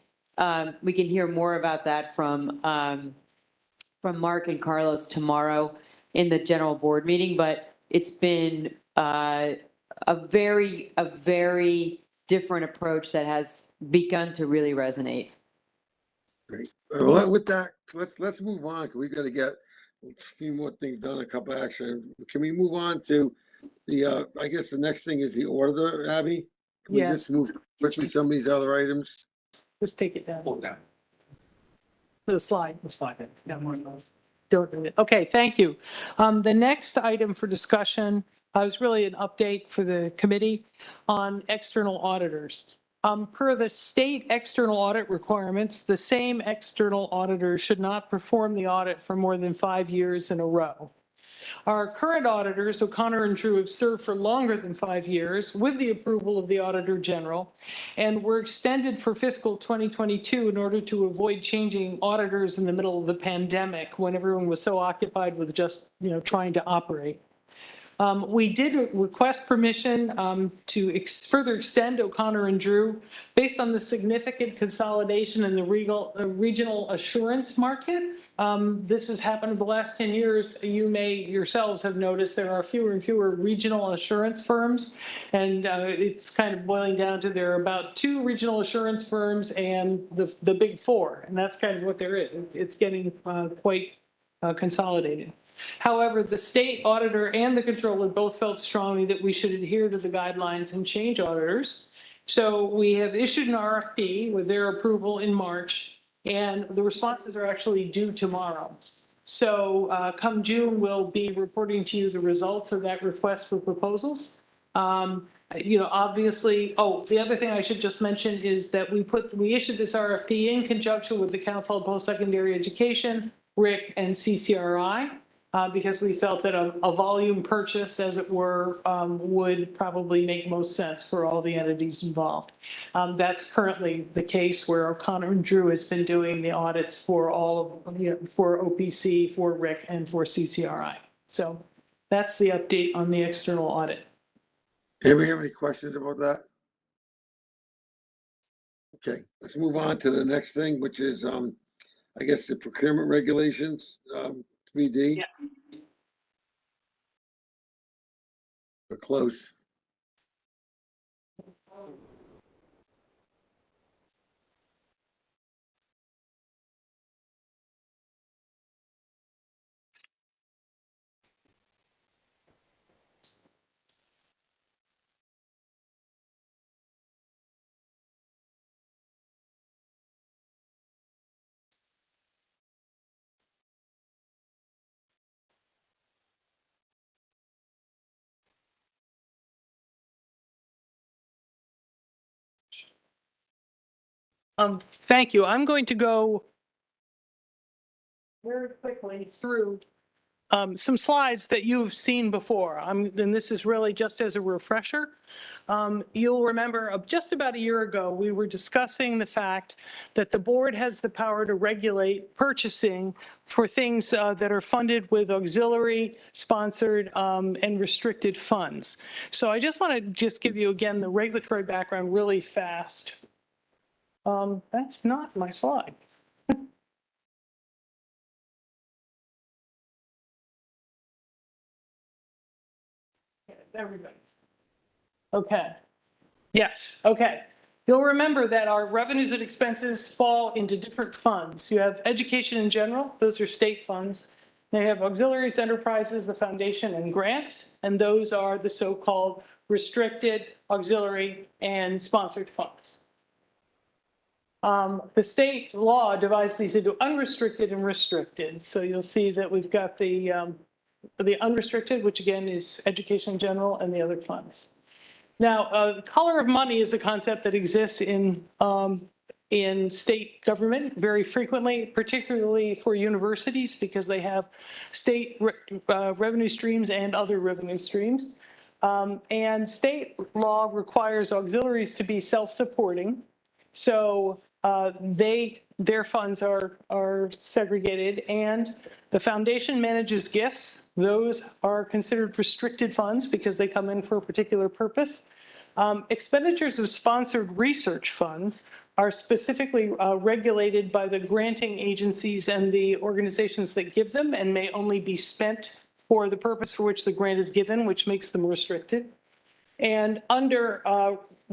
we can hear more about that from Mark and Carlos tomorrow in the general board meeting. But it's been a very different approach that has begun to really resonate. Great. Well, with that, let's move on, because we got to get a few more things done, a couple action. Can we move on to the, I guess the next thing is the auditor, Abby? Can we just Yes. move quickly some of these other items? Just take it down. Pull it down. The slide. Got more of those. Don't do it. Okay, thank you. The next item for discussion was really an update for the committee on external auditors. Per the state external audit requirements, the same external auditor should not perform the audit for more than 5 years in a row. Our current auditors, O'Connor and Drew, have served for longer than 5 years with the approval of the Auditor General, and were extended for fiscal 2022 in order to avoid changing auditors in the middle of the pandemic when everyone was so occupied with just, trying to operate. We did request permission to further extend O'Connor and Drew based on the significant consolidation in the regional assurance market. This has happened in the last 10 years. You may yourselves have noticed there are fewer and fewer regional assurance firms, and it's kind of boiling down to there are about 2 regional assurance firms and the big 4, and that's kind of what there is. It's getting quite consolidated. However, the state auditor and the controller both felt strongly that we should adhere to the guidelines and change auditors. So we have issued an RFP with their approval in March, and the responses are actually due tomorrow. So come June, we'll be reporting to you the results of that request for proposals. Obviously, the other thing I should just mention is that we issued this RFP in conjunction with the Council of Post-Secondary Education, RIC, and CCRI. Because we felt that a volume purchase, as it were, would probably make most sense for all the entities involved. That's currently the case where O'Connor and Drew has been doing the audits for all of, for OPC, for RIC, and for CCRI. So that's the update on the external audit. Anybody have any questions about that? Okay, let's move on to the next thing, which is, I guess, the procurement regulations. 3D? Yeah. We're close. Thank you. I'm going to go very quickly through some slides that you've seen before. And this is really just as a refresher. You'll remember just about a year ago, we were discussing the fact that the board has the power to regulate purchasing for things that are funded with auxiliary, sponsored, and restricted funds. So I just want to just give you again the regulatory background really fast. That's not my slide. Everybody. Okay. Yes. Okay. You'll remember that our revenues and expenses fall into different funds. You have education in general. Those are state funds. They have auxiliaries, enterprises, the foundation, and grants. And those are the so-called restricted, auxiliary, and sponsored funds. The state law divides these into unrestricted and restricted. So you'll see that we've got the unrestricted, which again is education in general, and the other funds. Now, color of money is a concept that exists in state government very frequently, particularly for universities, because they have state revenue streams and other revenue streams. And state law requires auxiliaries to be self-supporting. So their funds are segregated, and the foundation manages gifts. Those are considered restricted funds because they come in for a particular purpose. Expenditures of sponsored research funds are specifically regulated by the granting agencies and the organizations that give them, and may only be spent for the purpose for which the grant is given, which makes them restricted. And under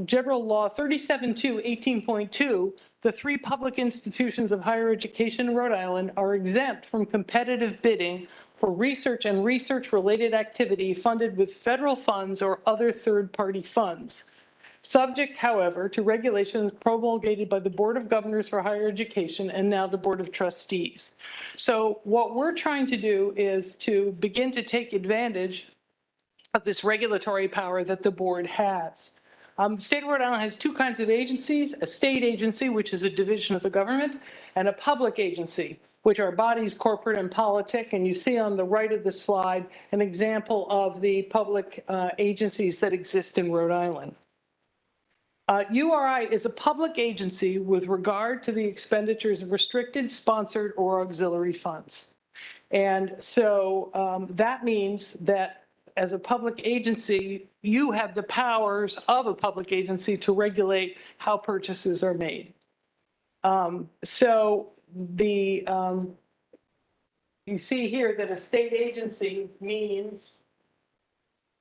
General Law 37-2-18.2, the 3 public institutions of higher education in Rhode Island are exempt from competitive bidding for research and research-related activity funded with federal funds or other third-party funds. Subject, however, to regulations promulgated by the Board of Governors for Higher Education and now the Board of Trustees. So what we're trying to do is to begin to take advantage of this regulatory power that the board has. The state of Rhode Island has 2 kinds of agencies: a state agency, which is a division of the government, and a public agency, which are bodies, corporate and politic. And you see on the right of the slide an example of the public agencies that exist in Rhode Island. URI is a public agency with regard to the expenditures of restricted, sponsored, or auxiliary funds. And so that means that as a public agency, you have the powers of a public agency to regulate how purchases are made. You see here that a state agency means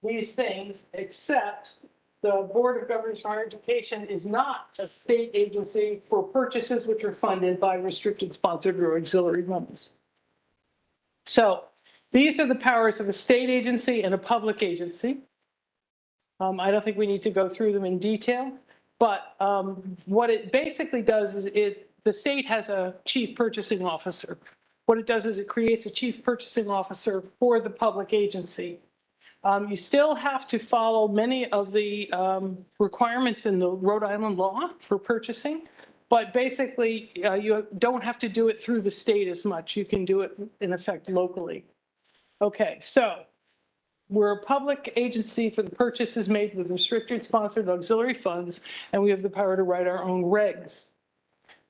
these things, except the Board of Governors for Higher Education is not a state agency for purchases which are funded by restricted, sponsored, or auxiliary funds. So these are the powers of a state agency and a public agency. I don't think we need to go through them in detail, but what it basically does is the state has a chief purchasing officer. What it does is it creates a chief purchasing officer for the public agency. You still have to follow many of the requirements in the Rhode Island law for purchasing, but basically you don't have to do it through the state as much. You can do it in effect locally. Okay, so we're a public agency for the purchases made with restricted, sponsored, auxiliary funds, and we have the power to write our own regs.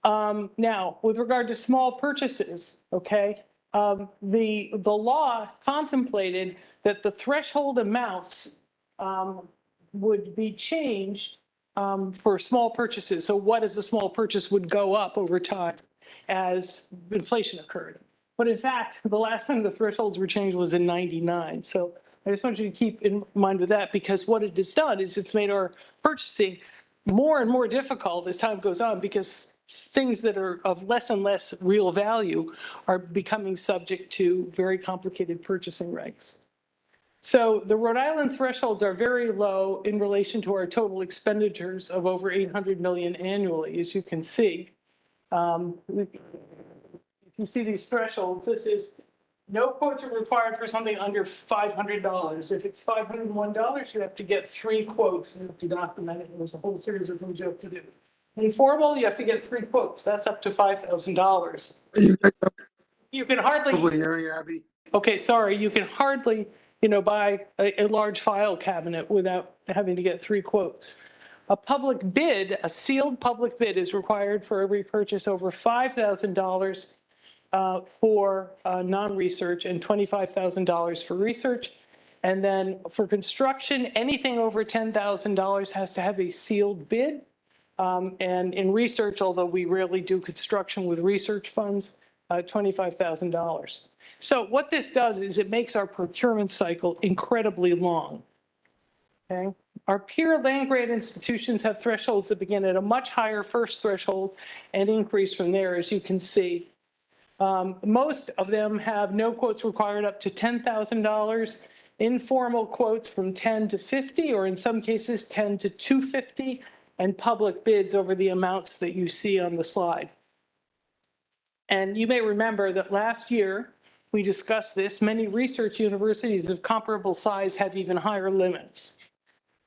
Now, with regard to small purchases, okay, the law contemplated that the threshold amounts would be changed for small purchases. So what is a small purchase would go up over time as inflation occurred. But in fact, the last time the thresholds were changed was in 99. So I just want you to keep in mind with that, because what it has done is it's made our purchasing more and more difficult as time goes on, because things that are of less and less real value are becoming subject to very complicated purchasing regs. So the Rhode Island thresholds are very low in relation to our total expenditures of over 800 million annually, as you can see. If you see these thresholds, this is no quotes are required for something under $500. If it's $501, you have to get 3 quotes. You have to document it. There's a whole series of things you have to do. Informal, you have to get 3 quotes. That's up to $5,000. You can hardly. Probably hearing, Abby. Okay, sorry, you can hardly, buy a large file cabinet without having to get 3 quotes. A public bid, a sealed public bid is required for every purchase over $5,000 for non-research and $25,000 for research. And then for construction, anything over $10,000 has to have a sealed bid. And in research, although we rarely do construction with research funds, $25,000. So what this does is it makes our procurement cycle incredibly long. Okay. Our peer land-grant institutions have thresholds that begin at a much higher first threshold and increase from there, as you can see. Most of them have no quotes required up to $10,000, informal quotes from 10 to 50, or in some cases 10 to 250, and public bids over the amounts that you see on the slide. And you may remember that last year we discussed this. Many research universities of comparable size have even higher limits.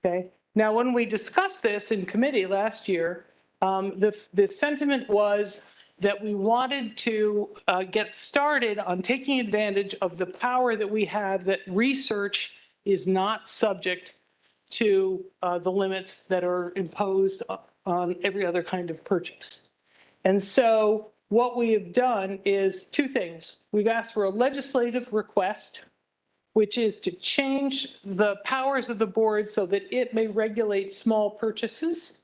Okay. Now, when we discussed this in committee last year, the sentiment was that we wanted to get started on taking advantage of the power that we have, that research is not subject to the limits that are imposed on every other kind of purchase. And so what we have done is 2 things. We've asked for a legislative request, which is to change the powers of the board so that it may regulate small purchases,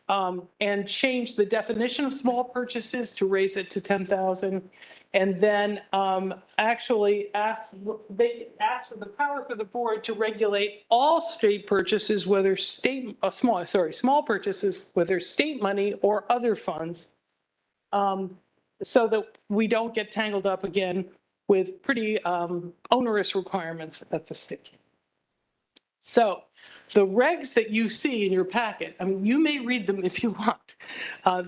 and change the definition of small purchases to raise it to 10,000, and then actually ask for the power for the board to regulate all state purchases, whether small purchases, whether state money or other funds, so that we don't get tangled up again with pretty onerous requirements at the state. So the regs that you see in your packet, I mean, you may read them if you want.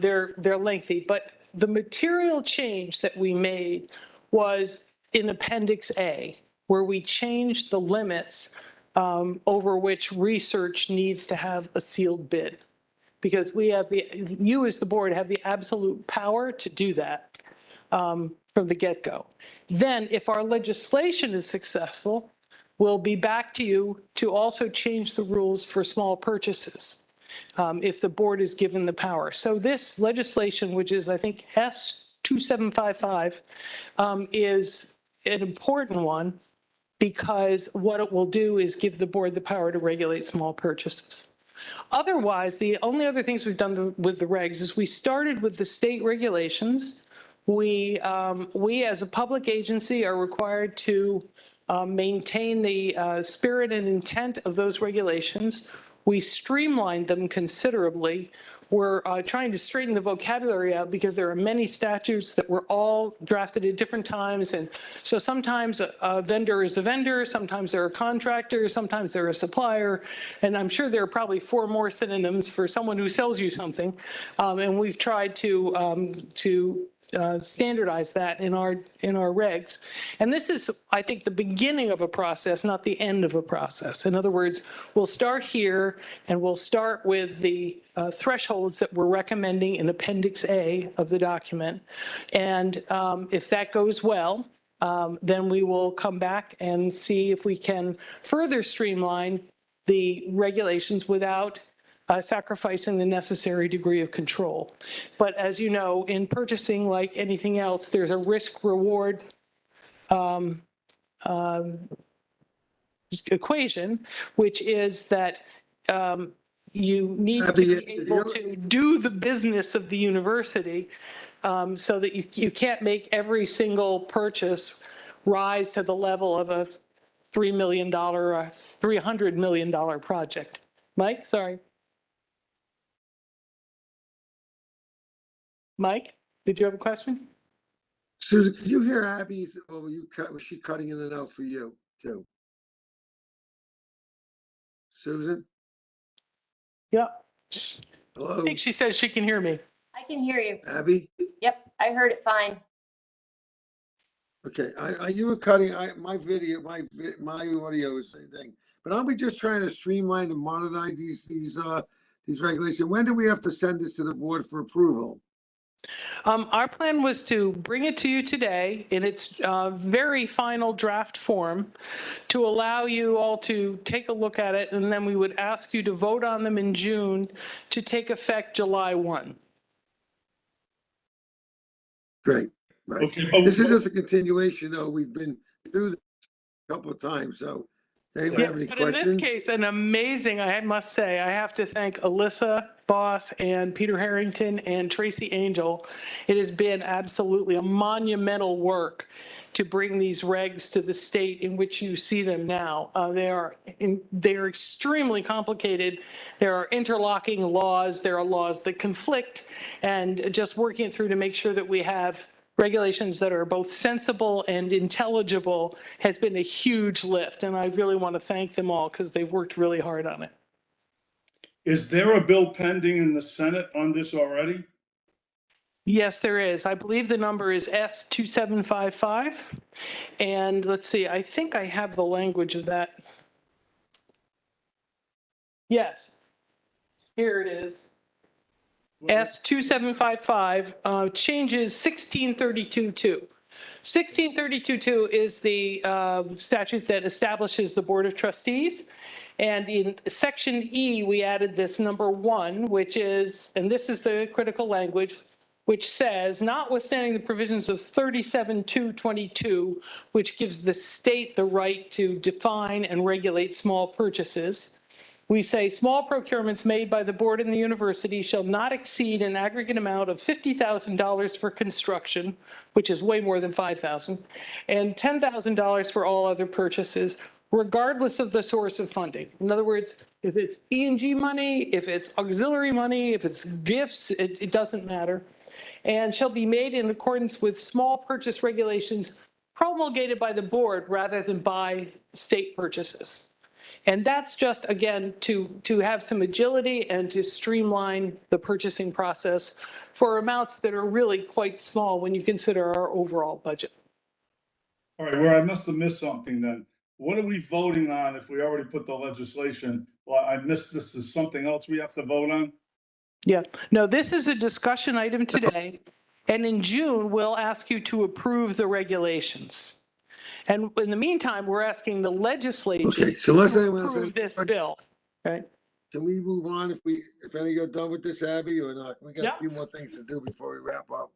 They're lengthy, but the material change that we made was in Appendix A, where we changed the limits over which research needs to have a sealed bid, because you as the board have the absolute power to do that from the get-go. Then if our legislation is successful, we'll be back to you to also change the rules for small purchases if the board is given the power. So this legislation, which is, I think, S2755, is an important one, because what it will do is give the board the power to regulate small purchases. Otherwise, the only other things we've done with the regs is we started with the state regulations. We as a public agency are required to maintain the spirit and intent of those regulations. We streamlined them considerably. We're trying to straighten the vocabulary out, because there are many statutes that were all drafted at different times. And so sometimes a vendor is a vendor, sometimes they're a contractor, sometimes they're a supplier. And I'm sure there are probably 4 more synonyms for someone who sells you something. And we've tried to standardize that in our regs. And this is, I think, the beginning of a process, not the end of a process. In other words, we'll start here, and we'll start with the thresholds that we're recommending in Appendix A of the document. And if that goes well, then we will come back and see if we can further streamline the regulations without sacrificing the necessary degree of control. But as you know, in purchasing, like anything else, there's a risk-reward equation, which is that you need to be able to do the business of the university so that you can't make every single purchase rise to the level of a $3 million, $300 million project. Mike, sorry. Mike, did you have a question? Susan, could you hear Abby, or was she cutting in and out for you too? Susan? Yeah. I Hello, think she says she can hear me. I can hear you. Abby? Yep, I heard it fine. Okay, you were cutting, my video, my audio is the same thing. But aren't we just trying to streamline and modernize these regulations? When do we have to send this to the board for approval? Our plan was to bring it to you today in its very final draft form to allow you all to take a look at it, and then we would ask you to vote on them in June to take effect July 1. Great, right. Okay, but This is just a continuation, though. We've been through this a couple of times, so does anyone have Yes, any but in this questions? case, an amazing, I must say, I have to thank Alyssa Boss and Peter Harrington and Tracy Angel. It has been absolutely a monumental work to bring these regs to the state in which you see them now. They are extremely complicated. There are interlocking laws. There are laws that conflict, and just working it through to make sure that we have regulations that are both sensible and intelligible has been a huge lift. And I really want to thank them all because they've worked really hard on it. is there a bill pending in the Senate on this already? Yes, there is. I believe the number is S2755. And let's see, I think I have the language of that. Yes, here it is. S2755 changes 1632.2. 1632.2 is the statute that establishes the Board of Trustees. And in section E, we added this number 1, which is, and this is the critical language, which says, notwithstanding the provisions of 37.222, which gives the state the right to define and regulate small purchases, we say small procurements made by the board and the university shall not exceed an aggregate amount of $50,000 for construction, which is way more than $5,000, and $10,000 for all other purchases, regardless of the source of funding. In other words, if it's E&G money, if it's auxiliary money, if it's gifts, it doesn't matter, and shall be made in accordance with small purchase regulations promulgated by the board rather than by state purchases. And that's just, again, to have some agility and to streamline the purchasing process for amounts that are really quite small when you consider our overall budget. All right, where I must have missed something then. What are we voting on if we already put the legislation? Well, I missed this. Is something else we have to vote on? Yeah, no, this is a discussion item today. And in June, we'll ask you to approve the regulations. And in the meantime, we're asking the legislature Okay, so unless to anyone else has, approve this bill. Okay. can we move on if any are done with this, Abby, or not? We got Yeah. a few more things to do before we wrap up.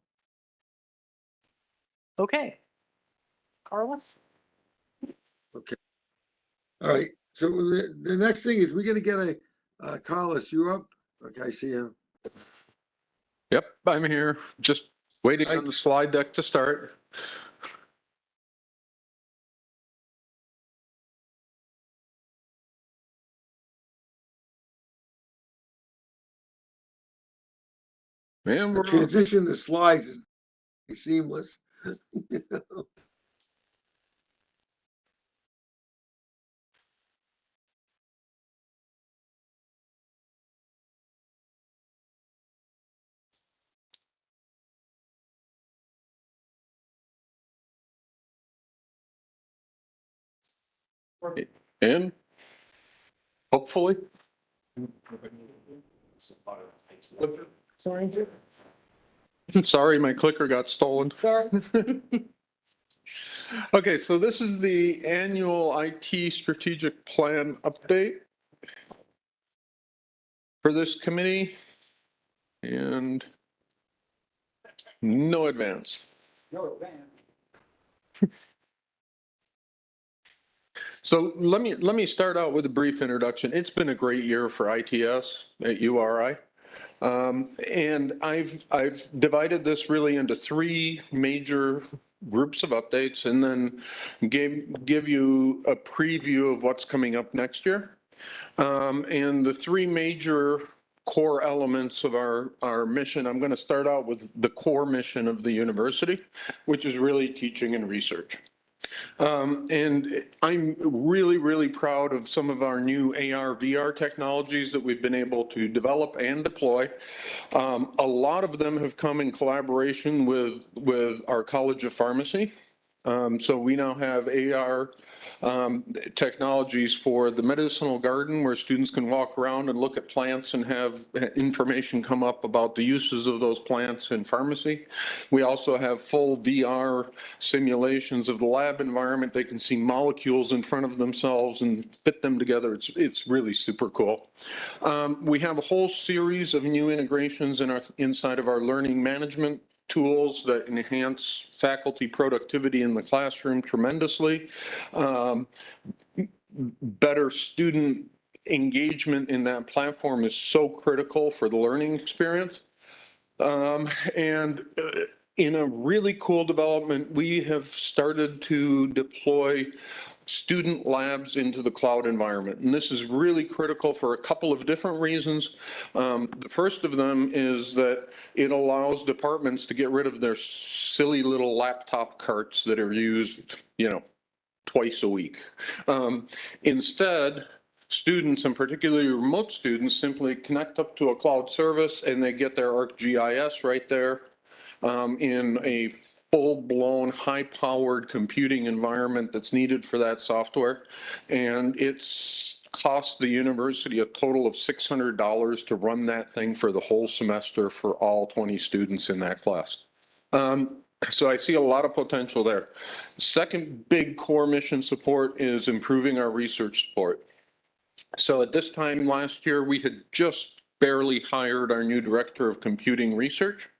Okay. Carlos? Okay. All right, so the next thing is we're gonna get Carlos, you up? Okay, I see him. Yep, I'm here, just waiting Right. on the slide deck to start. And The we're on. transition to slides is seamless. And hopefully. Sorry. Sorry, my clicker got stolen. Sorry. Okay, so this is the annual IT strategic plan update for this committee. And no advance. So let me start out with a brief introduction. It's been a great year for ITS at URI. And I've divided this really into three major groups of updates and then give you a preview of what's coming up next year. And the three major core elements of our mission, I'm going to start out with the core mission of the university, which is really teaching and research. And I'm really, really proud of some of our new AR, VR technologies that we've been able to develop and deploy. A lot of them have come in collaboration with our College of Pharmacy. So we now have AR technologies for the medicinal garden where students can walk around and look at plants and have information come up about the uses of those plants in pharmacy. We also have full VR simulations of the lab environment. They can see molecules in front of themselves and fit them together. It's really super cool. We have a whole series of new integrations inside of our learning management tools that enhance faculty productivity in the classroom tremendously. Better student engagement in that platform is so critical for the learning experience. And in a really cool development, we have started to deploy student labs into the cloud environment. And this is really critical for a couple of different reasons. The first of them is that it allows departments to get rid of their silly little laptop carts that are used, twice a week. Instead, students, and particularly remote students, simply connect up to a cloud service and they get their ArcGIS right there in a full-blown, high-powered computing environment that's needed for that software. And it's cost the university a total of $600 to run that thing for the whole semester for all 20 students in that class. So I see a lot of potential there. Second big core mission support is improving our research support. So at this time last year, we had just barely hired our new director of computing research.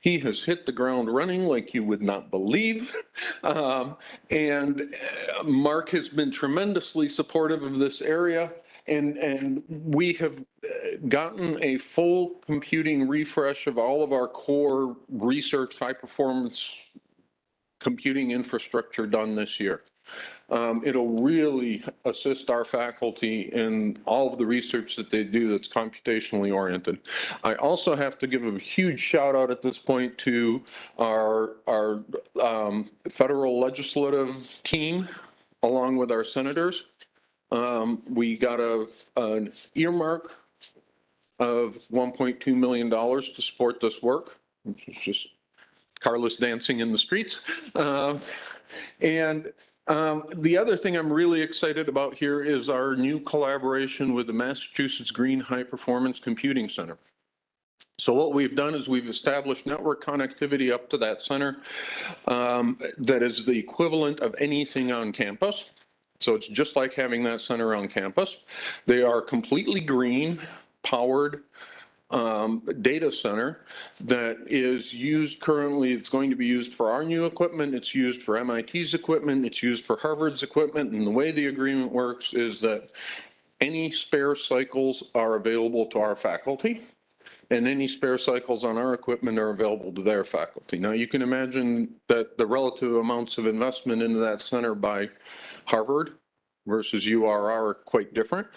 He has hit the ground running like you would not believe. And Mark has been tremendously supportive of this area. And we have gotten a full computing refresh of all of our core research high performance computing infrastructure done this year. It'll really assist our faculty in all of the research that they do that's computationally oriented. I also have to give a huge shout out at this point to our federal legislative team, along with our senators. We got an earmark of $1.2 million to support this work, which is just Carlos dancing in the streets. And the other thing I'm really excited about here is our new collaboration with the Massachusetts Green High Performance Computing Center. So what we've done is we've established network connectivity up to that center that is the equivalent of anything on campus. So it's just like having that center on campus. They are completely green, powered data center that is used currently. It's going to be used for our new equipment. It's used for MIT's equipment. It's used for Harvard's equipment. And the way the agreement works is that any spare cycles are available to our faculty, and any spare cycles on our equipment are available to their faculty. Now, you can imagine that the relative amounts of investment into that center by Harvard versus URI are quite different.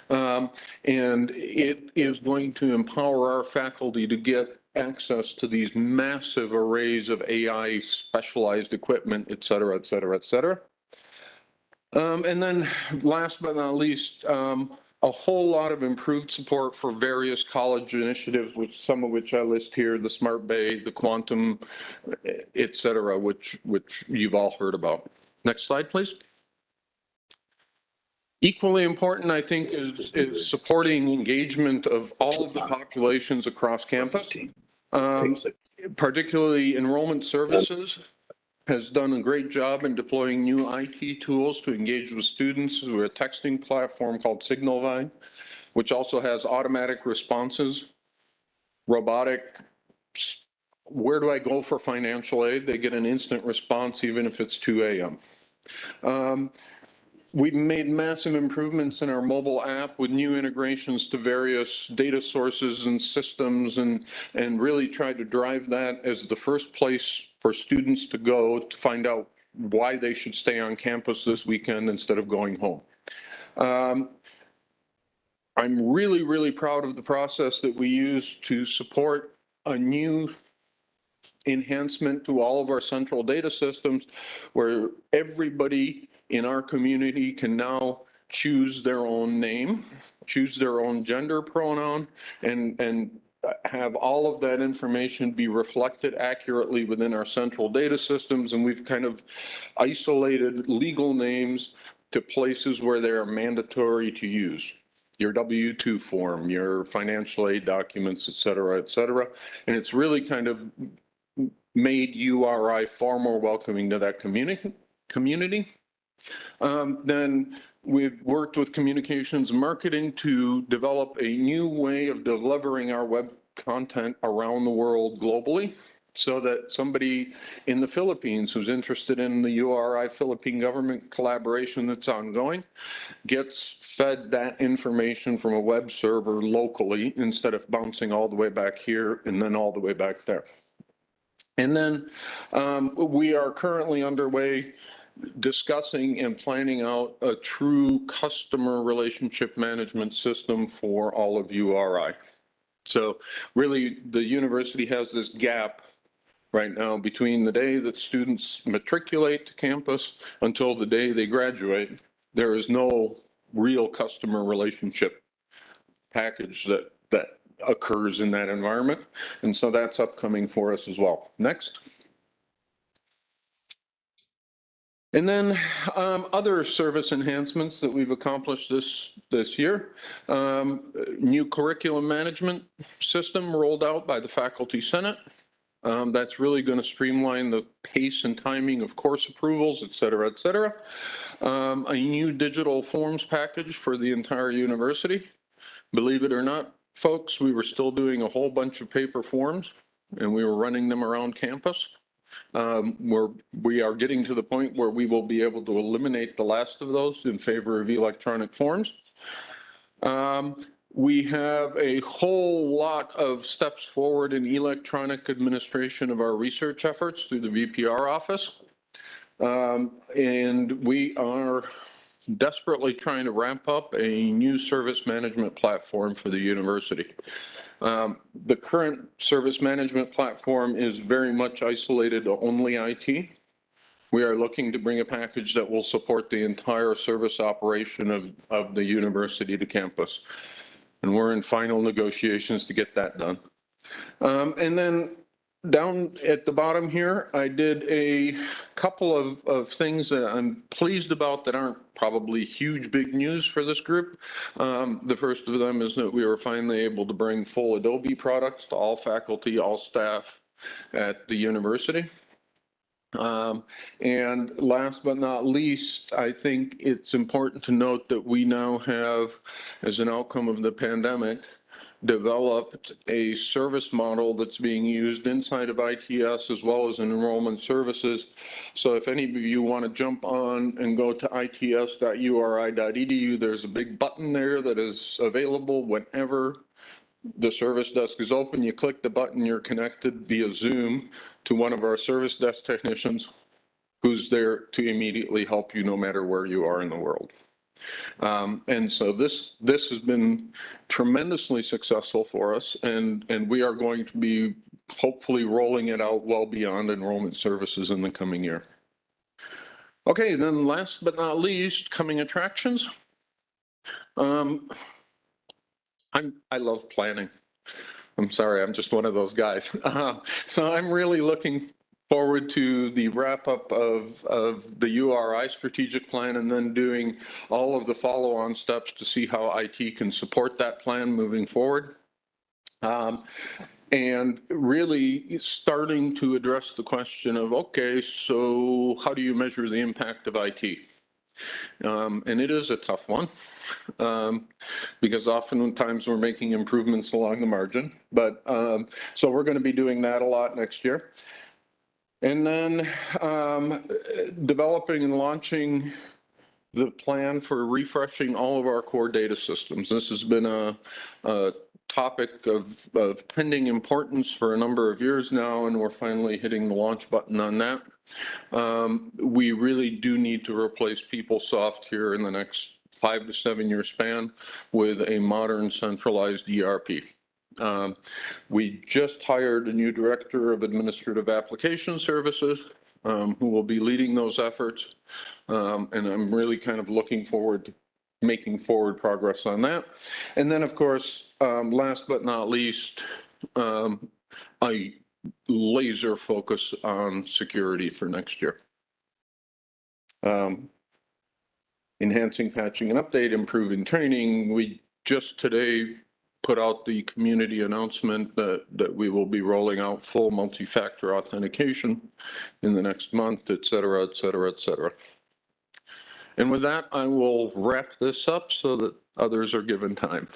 And it is going to empower our faculty to get access to these massive arrays of AI specialized equipment, et cetera, et cetera, et cetera. And then last but not least, a whole lot of improved support for various college initiatives, which some of which I list here, the Smart Bay, the Quantum, et cetera, which you've all heard about. Next slide, please. Equally important, I think, is supporting engagement of all of the populations across campus. Particularly enrollment services has done a great job in deploying new IT tools to engage with students through a texting platform called Signalvine, which also has automatic responses, robotic, where do I go for financial aid? They get an instant response even if it's 2 a.m. we've made massive improvements in our mobile app with new integrations to various data sources and systems, and really tried to drive that as the first place for students to go to find out why they should stay on campus this weekend instead of going home. I'm really, really proud of the process that we use to support a new enhancement to all of our central data systems, where everybody in our community can now choose their own name, choose their own gender pronoun, and have all of that information be reflected accurately within our central data systems. And we've kind of isolated legal names to places where they are mandatory to use. Your W-2 form, your financial aid documents, et cetera, et cetera. And it's really kind of made URI far more welcoming to that community. Then we've worked with communications marketing to develop a new way of delivering our web content around the world globally, so that somebody in the Philippines who's interested in the URI Philippine government collaboration that's ongoing gets fed that information from a web server locally instead of bouncing all the way back here and then all the way back there. And then we are currently underway discussing and planning out a true customer relationship management system for all of URI. So really, the university has this gap right now between the day that students matriculate to campus until the day they graduate. There is no real customer relationship package that occurs in that environment. And so that's upcoming for us as well. Next. And then other service enhancements that we've accomplished this year. New curriculum management system rolled out by the Faculty Senate. That's really going to streamline the pace and timing of course approvals, et cetera, et cetera. A new digital forms package for the entire university. Believe it or not, folks, we were still doing a whole bunch of paper forms, and we were running them around campus. We are getting to the point where we will be able to eliminate the last of those in favor of electronic forms. We have a whole lot of steps forward in electronic administration of our research efforts through the VPR office. And we are desperately trying to ramp up a new service management platform for the university. The current service management platform is very much isolated to only IT. We are looking to bring a package that will support the entire service operation of the university to campus. And we're in final negotiations to get that done. And then down at the bottom here, I did a couple of things that I'm pleased about that aren't probably huge, big news for this group. The first of them is that we were finally able to bring full Adobe products to all faculty, all staff at the university. And last but not least, I think it's important to note that we now have, as an outcome of the pandemic, developed a service model that's being used inside of ITS as well as in enrollment services. So if any of you want to jump on and go to its.uri.edu, there's a big button there that is available whenever the service desk is open. You click the button, you're connected via Zoom to one of our service desk technicians who's there to immediately help you no matter where you are in the world. And so this has been tremendously successful for us, and we are going to be hopefully rolling it out well beyond enrollment services in the coming year. Okay, then last but not least, coming attractions. I love planning. I'm sorry, I'm just one of those guys. So I'm really looking forward to the wrap up of the URI strategic plan, and then doing all of the follow-on steps to see how IT can support that plan moving forward. And really starting to address the question of, okay, so how do you measure the impact of IT? And it is a tough one, because oftentimes we're making improvements along the margin. But so we're going to be doing that a lot next year. And then developing and launching the plan for refreshing all of our core data systems. This has been a topic of pending importance for a number of years now, and we're finally hitting the launch button on that. We really do need to replace PeopleSoft here in the next 5 to 7 year span with a modern centralized ERP. We just hired a new director of administrative application services who will be leading those efforts. And I'm really kind of looking forward to making forward progress on that. And then, of course, last but not least, I laser focus on security for next year. Enhancing patching and update, improving training. We just today put out the community announcement that we will be rolling out full multi-factor authentication in the next month, et cetera, et cetera, et cetera. And with that, I will wrap this up so that others are given time.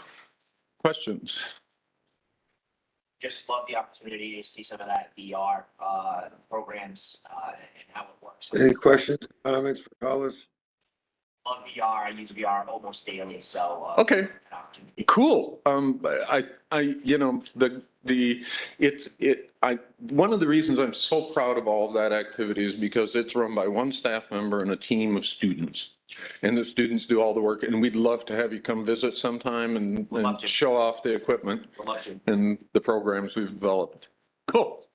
Questions? Just love the opportunity to see some of that VR programs and how it works. Any questions, comments for callers? Love VR. I use VR almost daily, so. Okay. An opportunity. Cool. You know, one of the reasons I'm so proud of all of that activity is because it's run by one staff member and a team of students. And the students do all the work, and we'd love to have you come visit sometime and show off the equipment and the programs we've developed. Cool.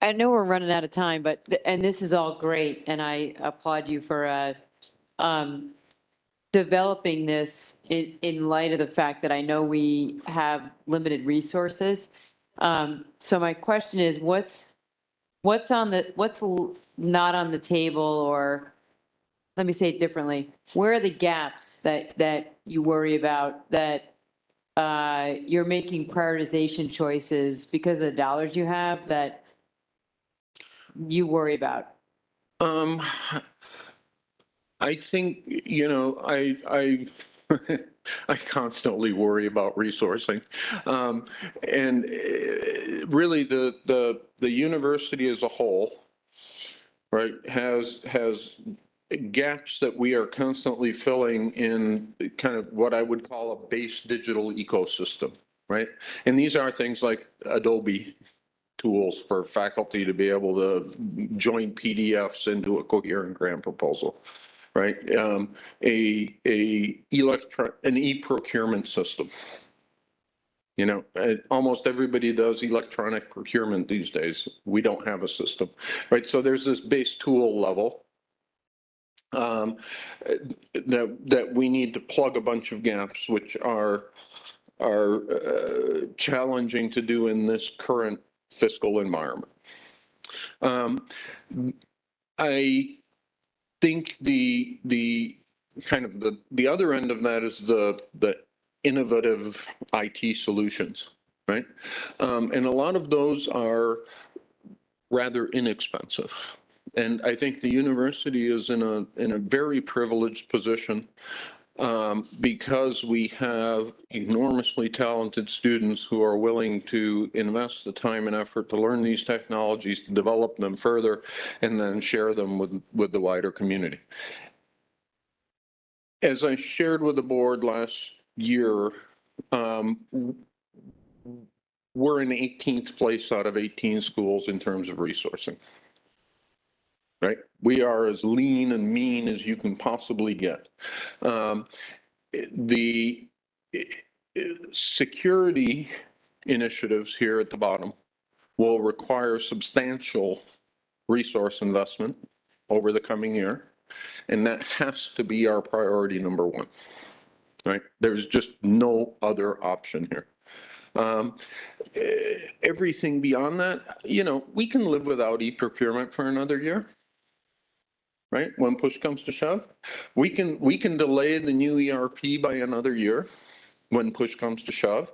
I know we're running out of time, but, and this is all great, and I applaud you for developing this in light of the fact that I know we have limited resources. So my question is, what's not on the table, or let me say it differently. Where are the gaps that you worry about, that you're making prioritization choices because of the dollars you have that you worry about? I think, you know, I I constantly worry about resourcing. And really the university as a whole, right, has gaps that we are constantly filling in kind of what I would call a base digital ecosystem, right? And these are things like Adobe tools for faculty to be able to join PDFs into a coherent grant proposal, right? An e-procurement system. You know, almost everybody does electronic procurement these days. We don't have a system, right? So there's this base tool level that we need to plug a bunch of gaps, which are challenging to do in this current fiscal environment. I think the kind of the other end of that is the innovative IT solutions, right? And a lot of those are rather inexpensive. And I think the university is in a very privileged position because we have enormously talented students who are willing to invest the time and effort to learn these technologies, to develop them further, and then share them with the wider community. As I shared with the board last year, we're in 18th place out of 18 schools in terms of resourcing. Right? We are as lean and mean as you can possibly get. The security initiatives here at the bottom will require substantial resource investment over the coming year, and that has to be our priority number one. Right? There's just no other option here. Everything beyond that, you know, we can live without e-procurement for another year. Right? When push comes to shove, we can delay the new ERP by another year when push comes to shove.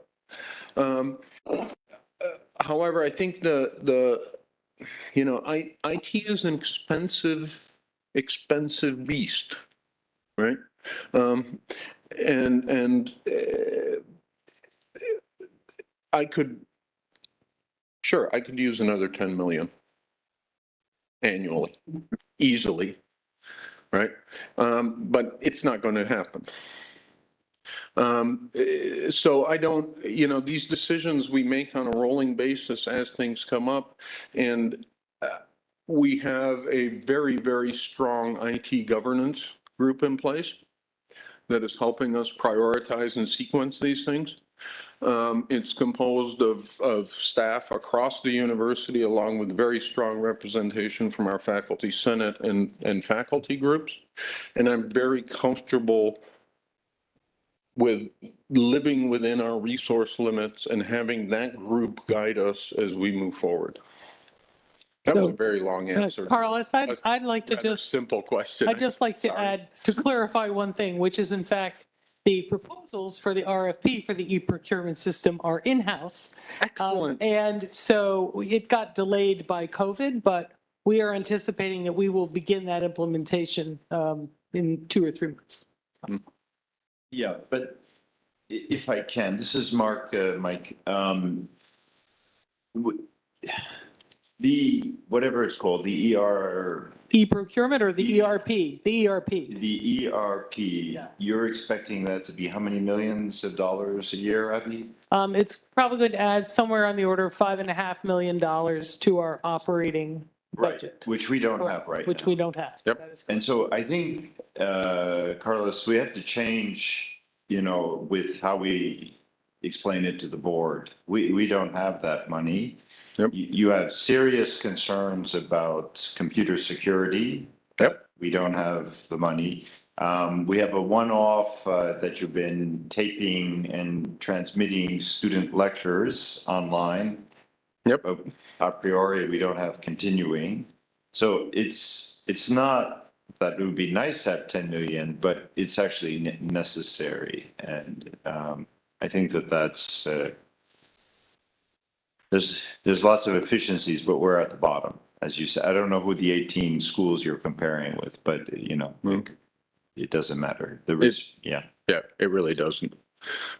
However, I think you know, IT is an expensive beast, right? I could use another 10 million annually, easily. right? But it's not going to happen. So I don't, these decisions we make on a rolling basis as things come up. And we have a very, very strong IT governance group in place that is helping us prioritize and sequence these things. It's composed of staff across the university, along with very strong representation from our faculty senate and faculty groups. And I'm very comfortable with living within our resource limits and having that group guide us as we move forward. That was a So, very long answer. Carlos, I'd like to Rather just, simple question. I'd just like to Sorry. add, to clarify one thing, which is in fact, the proposals for the RFP for the e-procurement system are in-house. Excellent. And so it got delayed by COVID, but we are anticipating that we will begin that implementation in 2 or 3 months. Yeah, but if I can, this is Mark, Mike. The, whatever it's called, the E-procurement or the ERP? The ERP. The ERP, you're expecting that to be how many millions of dollars a year, Abby? It's probably going to add somewhere on the order of $5.5 million to our operating budget. Right, which we don't have right now. Which we don't have. Yep. That is correct. And so I think, Carlos, we have to change, with how we explain it to the board. We don't have that money. Yep. You have serious concerns about computer security. Yep. We don't have the money. We have a one-off that you've been taping and transmitting student lectures online. Yep. But a priori, we don't have continuing. So it's not that it would be nice to have 10 million, but it's actually necessary. And I think that's, there's lots of efficiencies, but we're at the bottom, as you said. I don't know who the 18 schools you're comparing with, but it doesn't matter. Yeah, it really doesn't.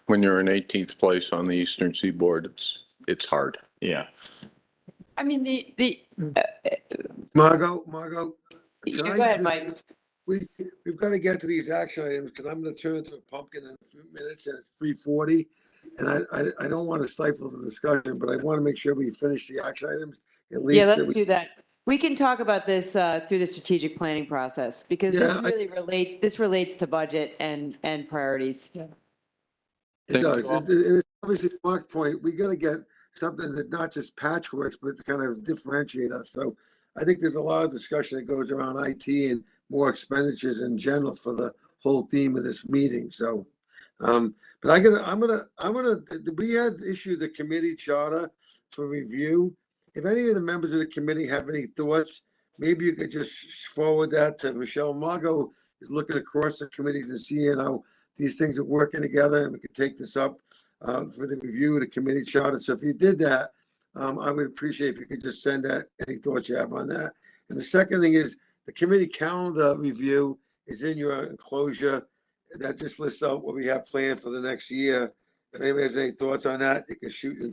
When you're in 18th place on the Eastern Seaboard, it's hard. Yeah. I mean, Margot, go can I ahead, just- Mike. We've got to get to these action items because I'm going to turn into a pumpkin in a few minutes and it's 3:40. And I don't want to stifle the discussion, but I want to make sure we finish the action items at least. Yeah, let's do that. We can talk about this through the strategic planning process because this relates to budget and priorities. It does. It's obviously, Mark's point, we got to get something that not just patchworks, but to kind of differentiate us. So I think there's a lot of discussion that goes around IT and more expenditures in general for the whole theme of this meeting. So, but we had issued the committee charter for review. If any of the members of the committee have any thoughts, maybe you could just forward that to Michelle. Margot is looking across the committees and seeing how these things are working together, and we could take this up for the review of the committee charter. So if you did that, I would appreciate if you could just send that, any thoughts you have on that. And the second thing is the committee calendar review is in your enclosure. That just lists out what we have planned for the next year. If anybody has any thoughts on that, you can shoot in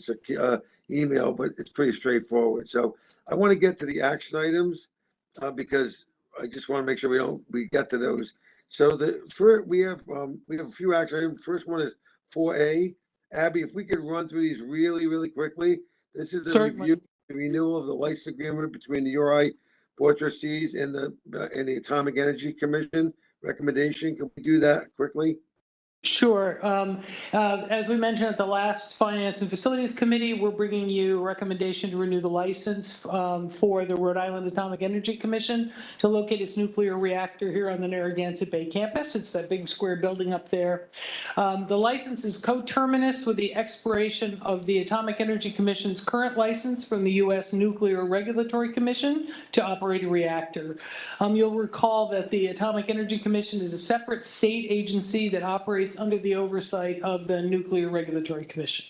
email, but it's pretty straightforward. So I want to get to the action because I just want to make sure we get to those. So we have a few action items. First one is 4A. Abby, if we could run through these really, really quickly. This is the review, the renewal of the license agreement between the URI Board of Trustees and the Atomic Energy Commission recommendation. Can we do that quickly? Sure. As we mentioned at the last Finance and Facilities Committee, we're bringing you a recommendation to renew the license for the Rhode Island Atomic Energy Commission to locate its nuclear reactor here on the Narragansett Bay campus. It's that big square building up there. The license is coterminous with the expiration of the Atomic Energy Commission's current license from the U.S. Nuclear Regulatory Commission to operate a reactor. You'll recall that the Atomic Energy Commission is a separate state agency that operates under the oversight of the Nuclear Regulatory Commission.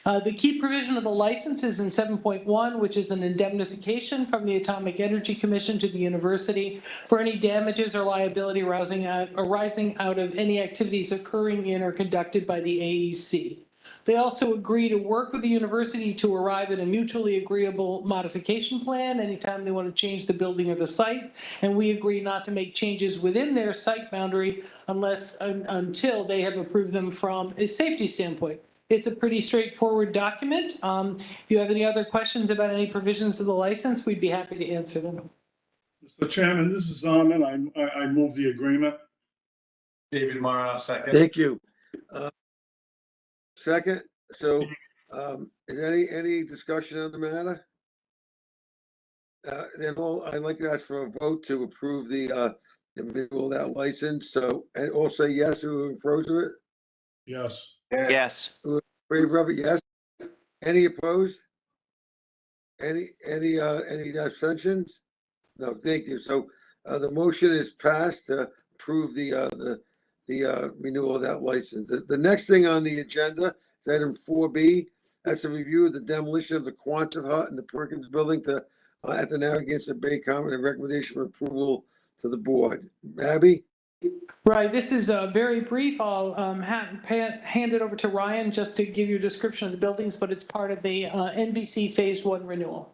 The key provision of the license is in 7.1, which is an indemnification from the Atomic Energy Commission to the university for any damages or liability arising out of any activities occurring in or conducted by the AEC. They also agree to work with the university to arrive at a mutually agreeable modification plan anytime they want to change the building or the site. And we agree not to make changes within their site boundary until they have approved them from a safety standpoint. It's a pretty straightforward document. If you have any other questions about any provisions of the license, we'd be happy to answer them. Mr. Chairman, this is Armin. I move the agreement. David Morrow, second. Thank you. Second, so, is any discussion on the matter? Then I'd like to ask for a vote to approve the renewal of that license. So, and all say yes, who approves of it? Yes. Yes. Favor of it, yes. Any opposed? Any abstentions? No, thank you. So, the motion is passed to approve the renewal of that license. The next thing on the agenda is item 4B. That's a review of the demolition of the Quonset hut in the Perkins building at the Narragansett Bay Common and recommendation for approval to the board. Abby? Right, this is very brief. I'll hand it over to Ryan just to give you a description of the buildings, but it's part of the NBC Phase 1 renewal.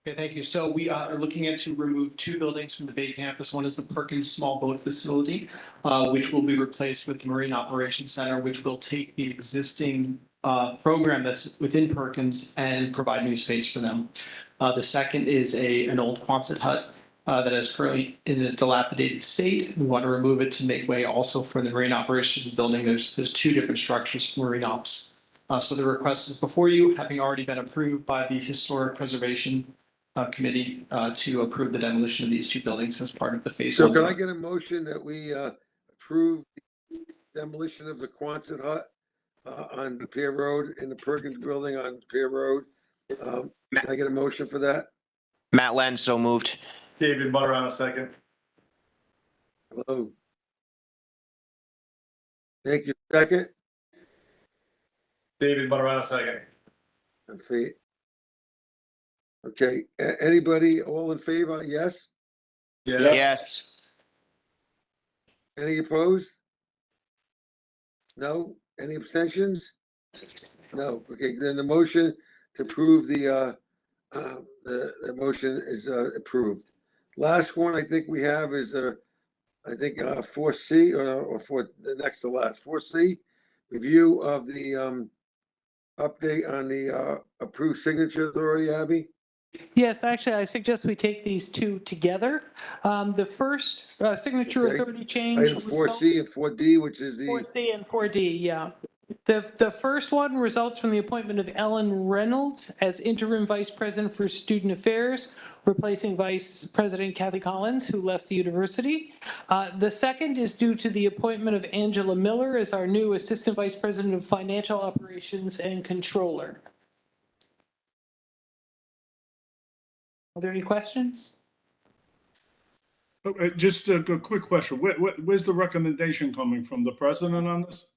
Okay, thank you. So we are looking at to remove two buildings from the Bay Campus. One is the Perkins Small Boat Facility, which will be replaced with the Marine Operations Center, which will take the existing program that's within Perkins and provide new space for them. The second is an old Quonset hut that is currently in a dilapidated state. We want to remove it to make way also for the Marine Operations Building. There's two different structures for Marine Ops. So the request is before you, having already been approved by the Historic Preservation Committee to approve the demolition of these two buildings as part of the phase So one. can I get a motion that we approve the demolition of the Quonset hut on Pier Road in the Perkins building on Pier Road? Can I get a motion for that? Matt Len, so moved. David Morrow, second. Hello. Thank you. Second? David Morrow, second. Okay, anybody, all in favor? Yes? Yes. Any opposed? No? Any abstentions? No. Okay, then the motion to approve the motion is approved. Last one I think we have is I think 4C or for the next to last, 4C, review of the update on the approved signature authority, Abby? Yes, actually, I suggest we take these two together. The first signature Okay. authority change. Item 4C and 4D, which is the, 4C and 4D, yeah. The first one results from the appointment of Ellen Reynolds as interim vice president for student affairs, replacing Vice President Kathy Collins, who left the university. The second is due to the appointment of Angela Miller as our new assistant vice president of financial operations and controller. Are there any questions? Just a quick question. Where's the recommendation coming from? The president on this?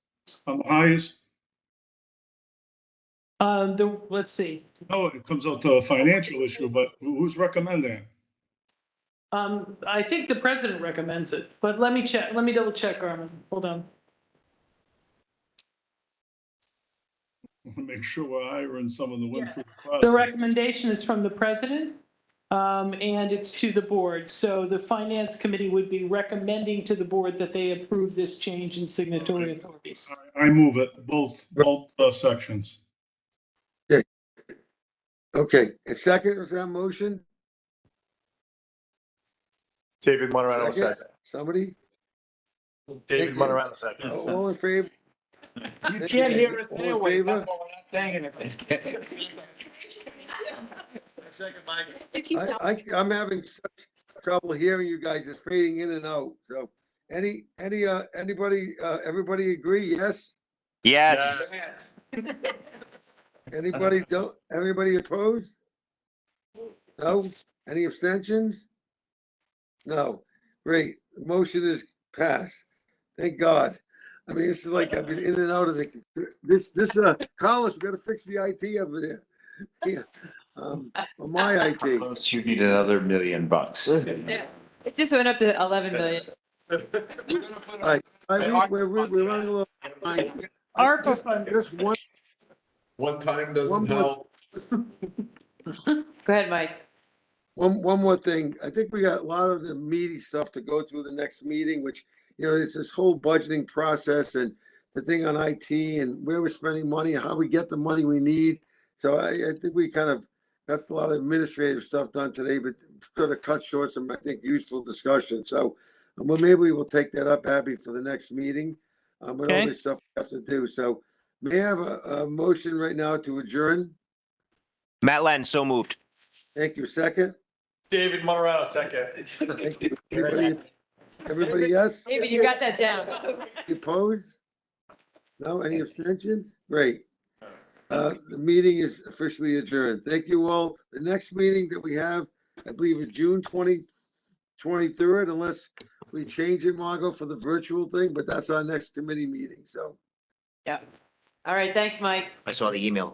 On the highest? Let's see. No, it comes out to a financial issue, but who's recommending? I think the president recommends it, but let me check. Let me double check, Armin. Hold on. I want to make sure we're hiring someone to win Yes. for the The process. recommendation is from the president, and it's to the board. So the finance committee would be recommending to the board that they approve this change in signatory authorities. I move it, both sections. okay, and second was that motion? David Morrow, Second? second. Somebody? David you. Morrow, second. All in favor? You can't hear us All in anyway, favor? that's why we're not saying anything. Second, Mike. I'm having such trouble hearing you guys, it's fading in and out, so, anybody, everybody agree, yes? Yes. Everybody opposed? No? Any abstentions? No, great, the motion is passed, thank God. I mean, this is like, I've been in and out of this, Carlos, we gotta fix the IT over there. Yeah, or my IT. You need another $1 million. Yeah, it just went up to 11 million. All right, we're running a little behind. ARPA funding. Just one One time One doesn't more- help. Go ahead, Mike. One more thing. I think we got a lot of the meaty stuff to go through the next meeting, which, there's this whole budgeting process and the thing on IT and where we're spending money and how we get the money we need. So I think we kind of got a lot of administrative stuff done today, but sort of cut short some, I think, useful discussion. So well, maybe we'll take that up, Abby, for the next meeting. With all Okay. this stuff we have to do. So may I have a motion right now to adjourn? Matt Len, so moved. Thank you. Second? David Morano, second. Thank you. Everybody, yes? David, you got that down. Opposed? No, any abstentions? Great. The meeting is officially adjourned. Thank you all. The next meeting that we have, I believe, is June 23rd, unless we change it, Margot, for the virtual thing, but that's our next committee meeting, so. Yeah. All right, thanks, Mike. I saw the email.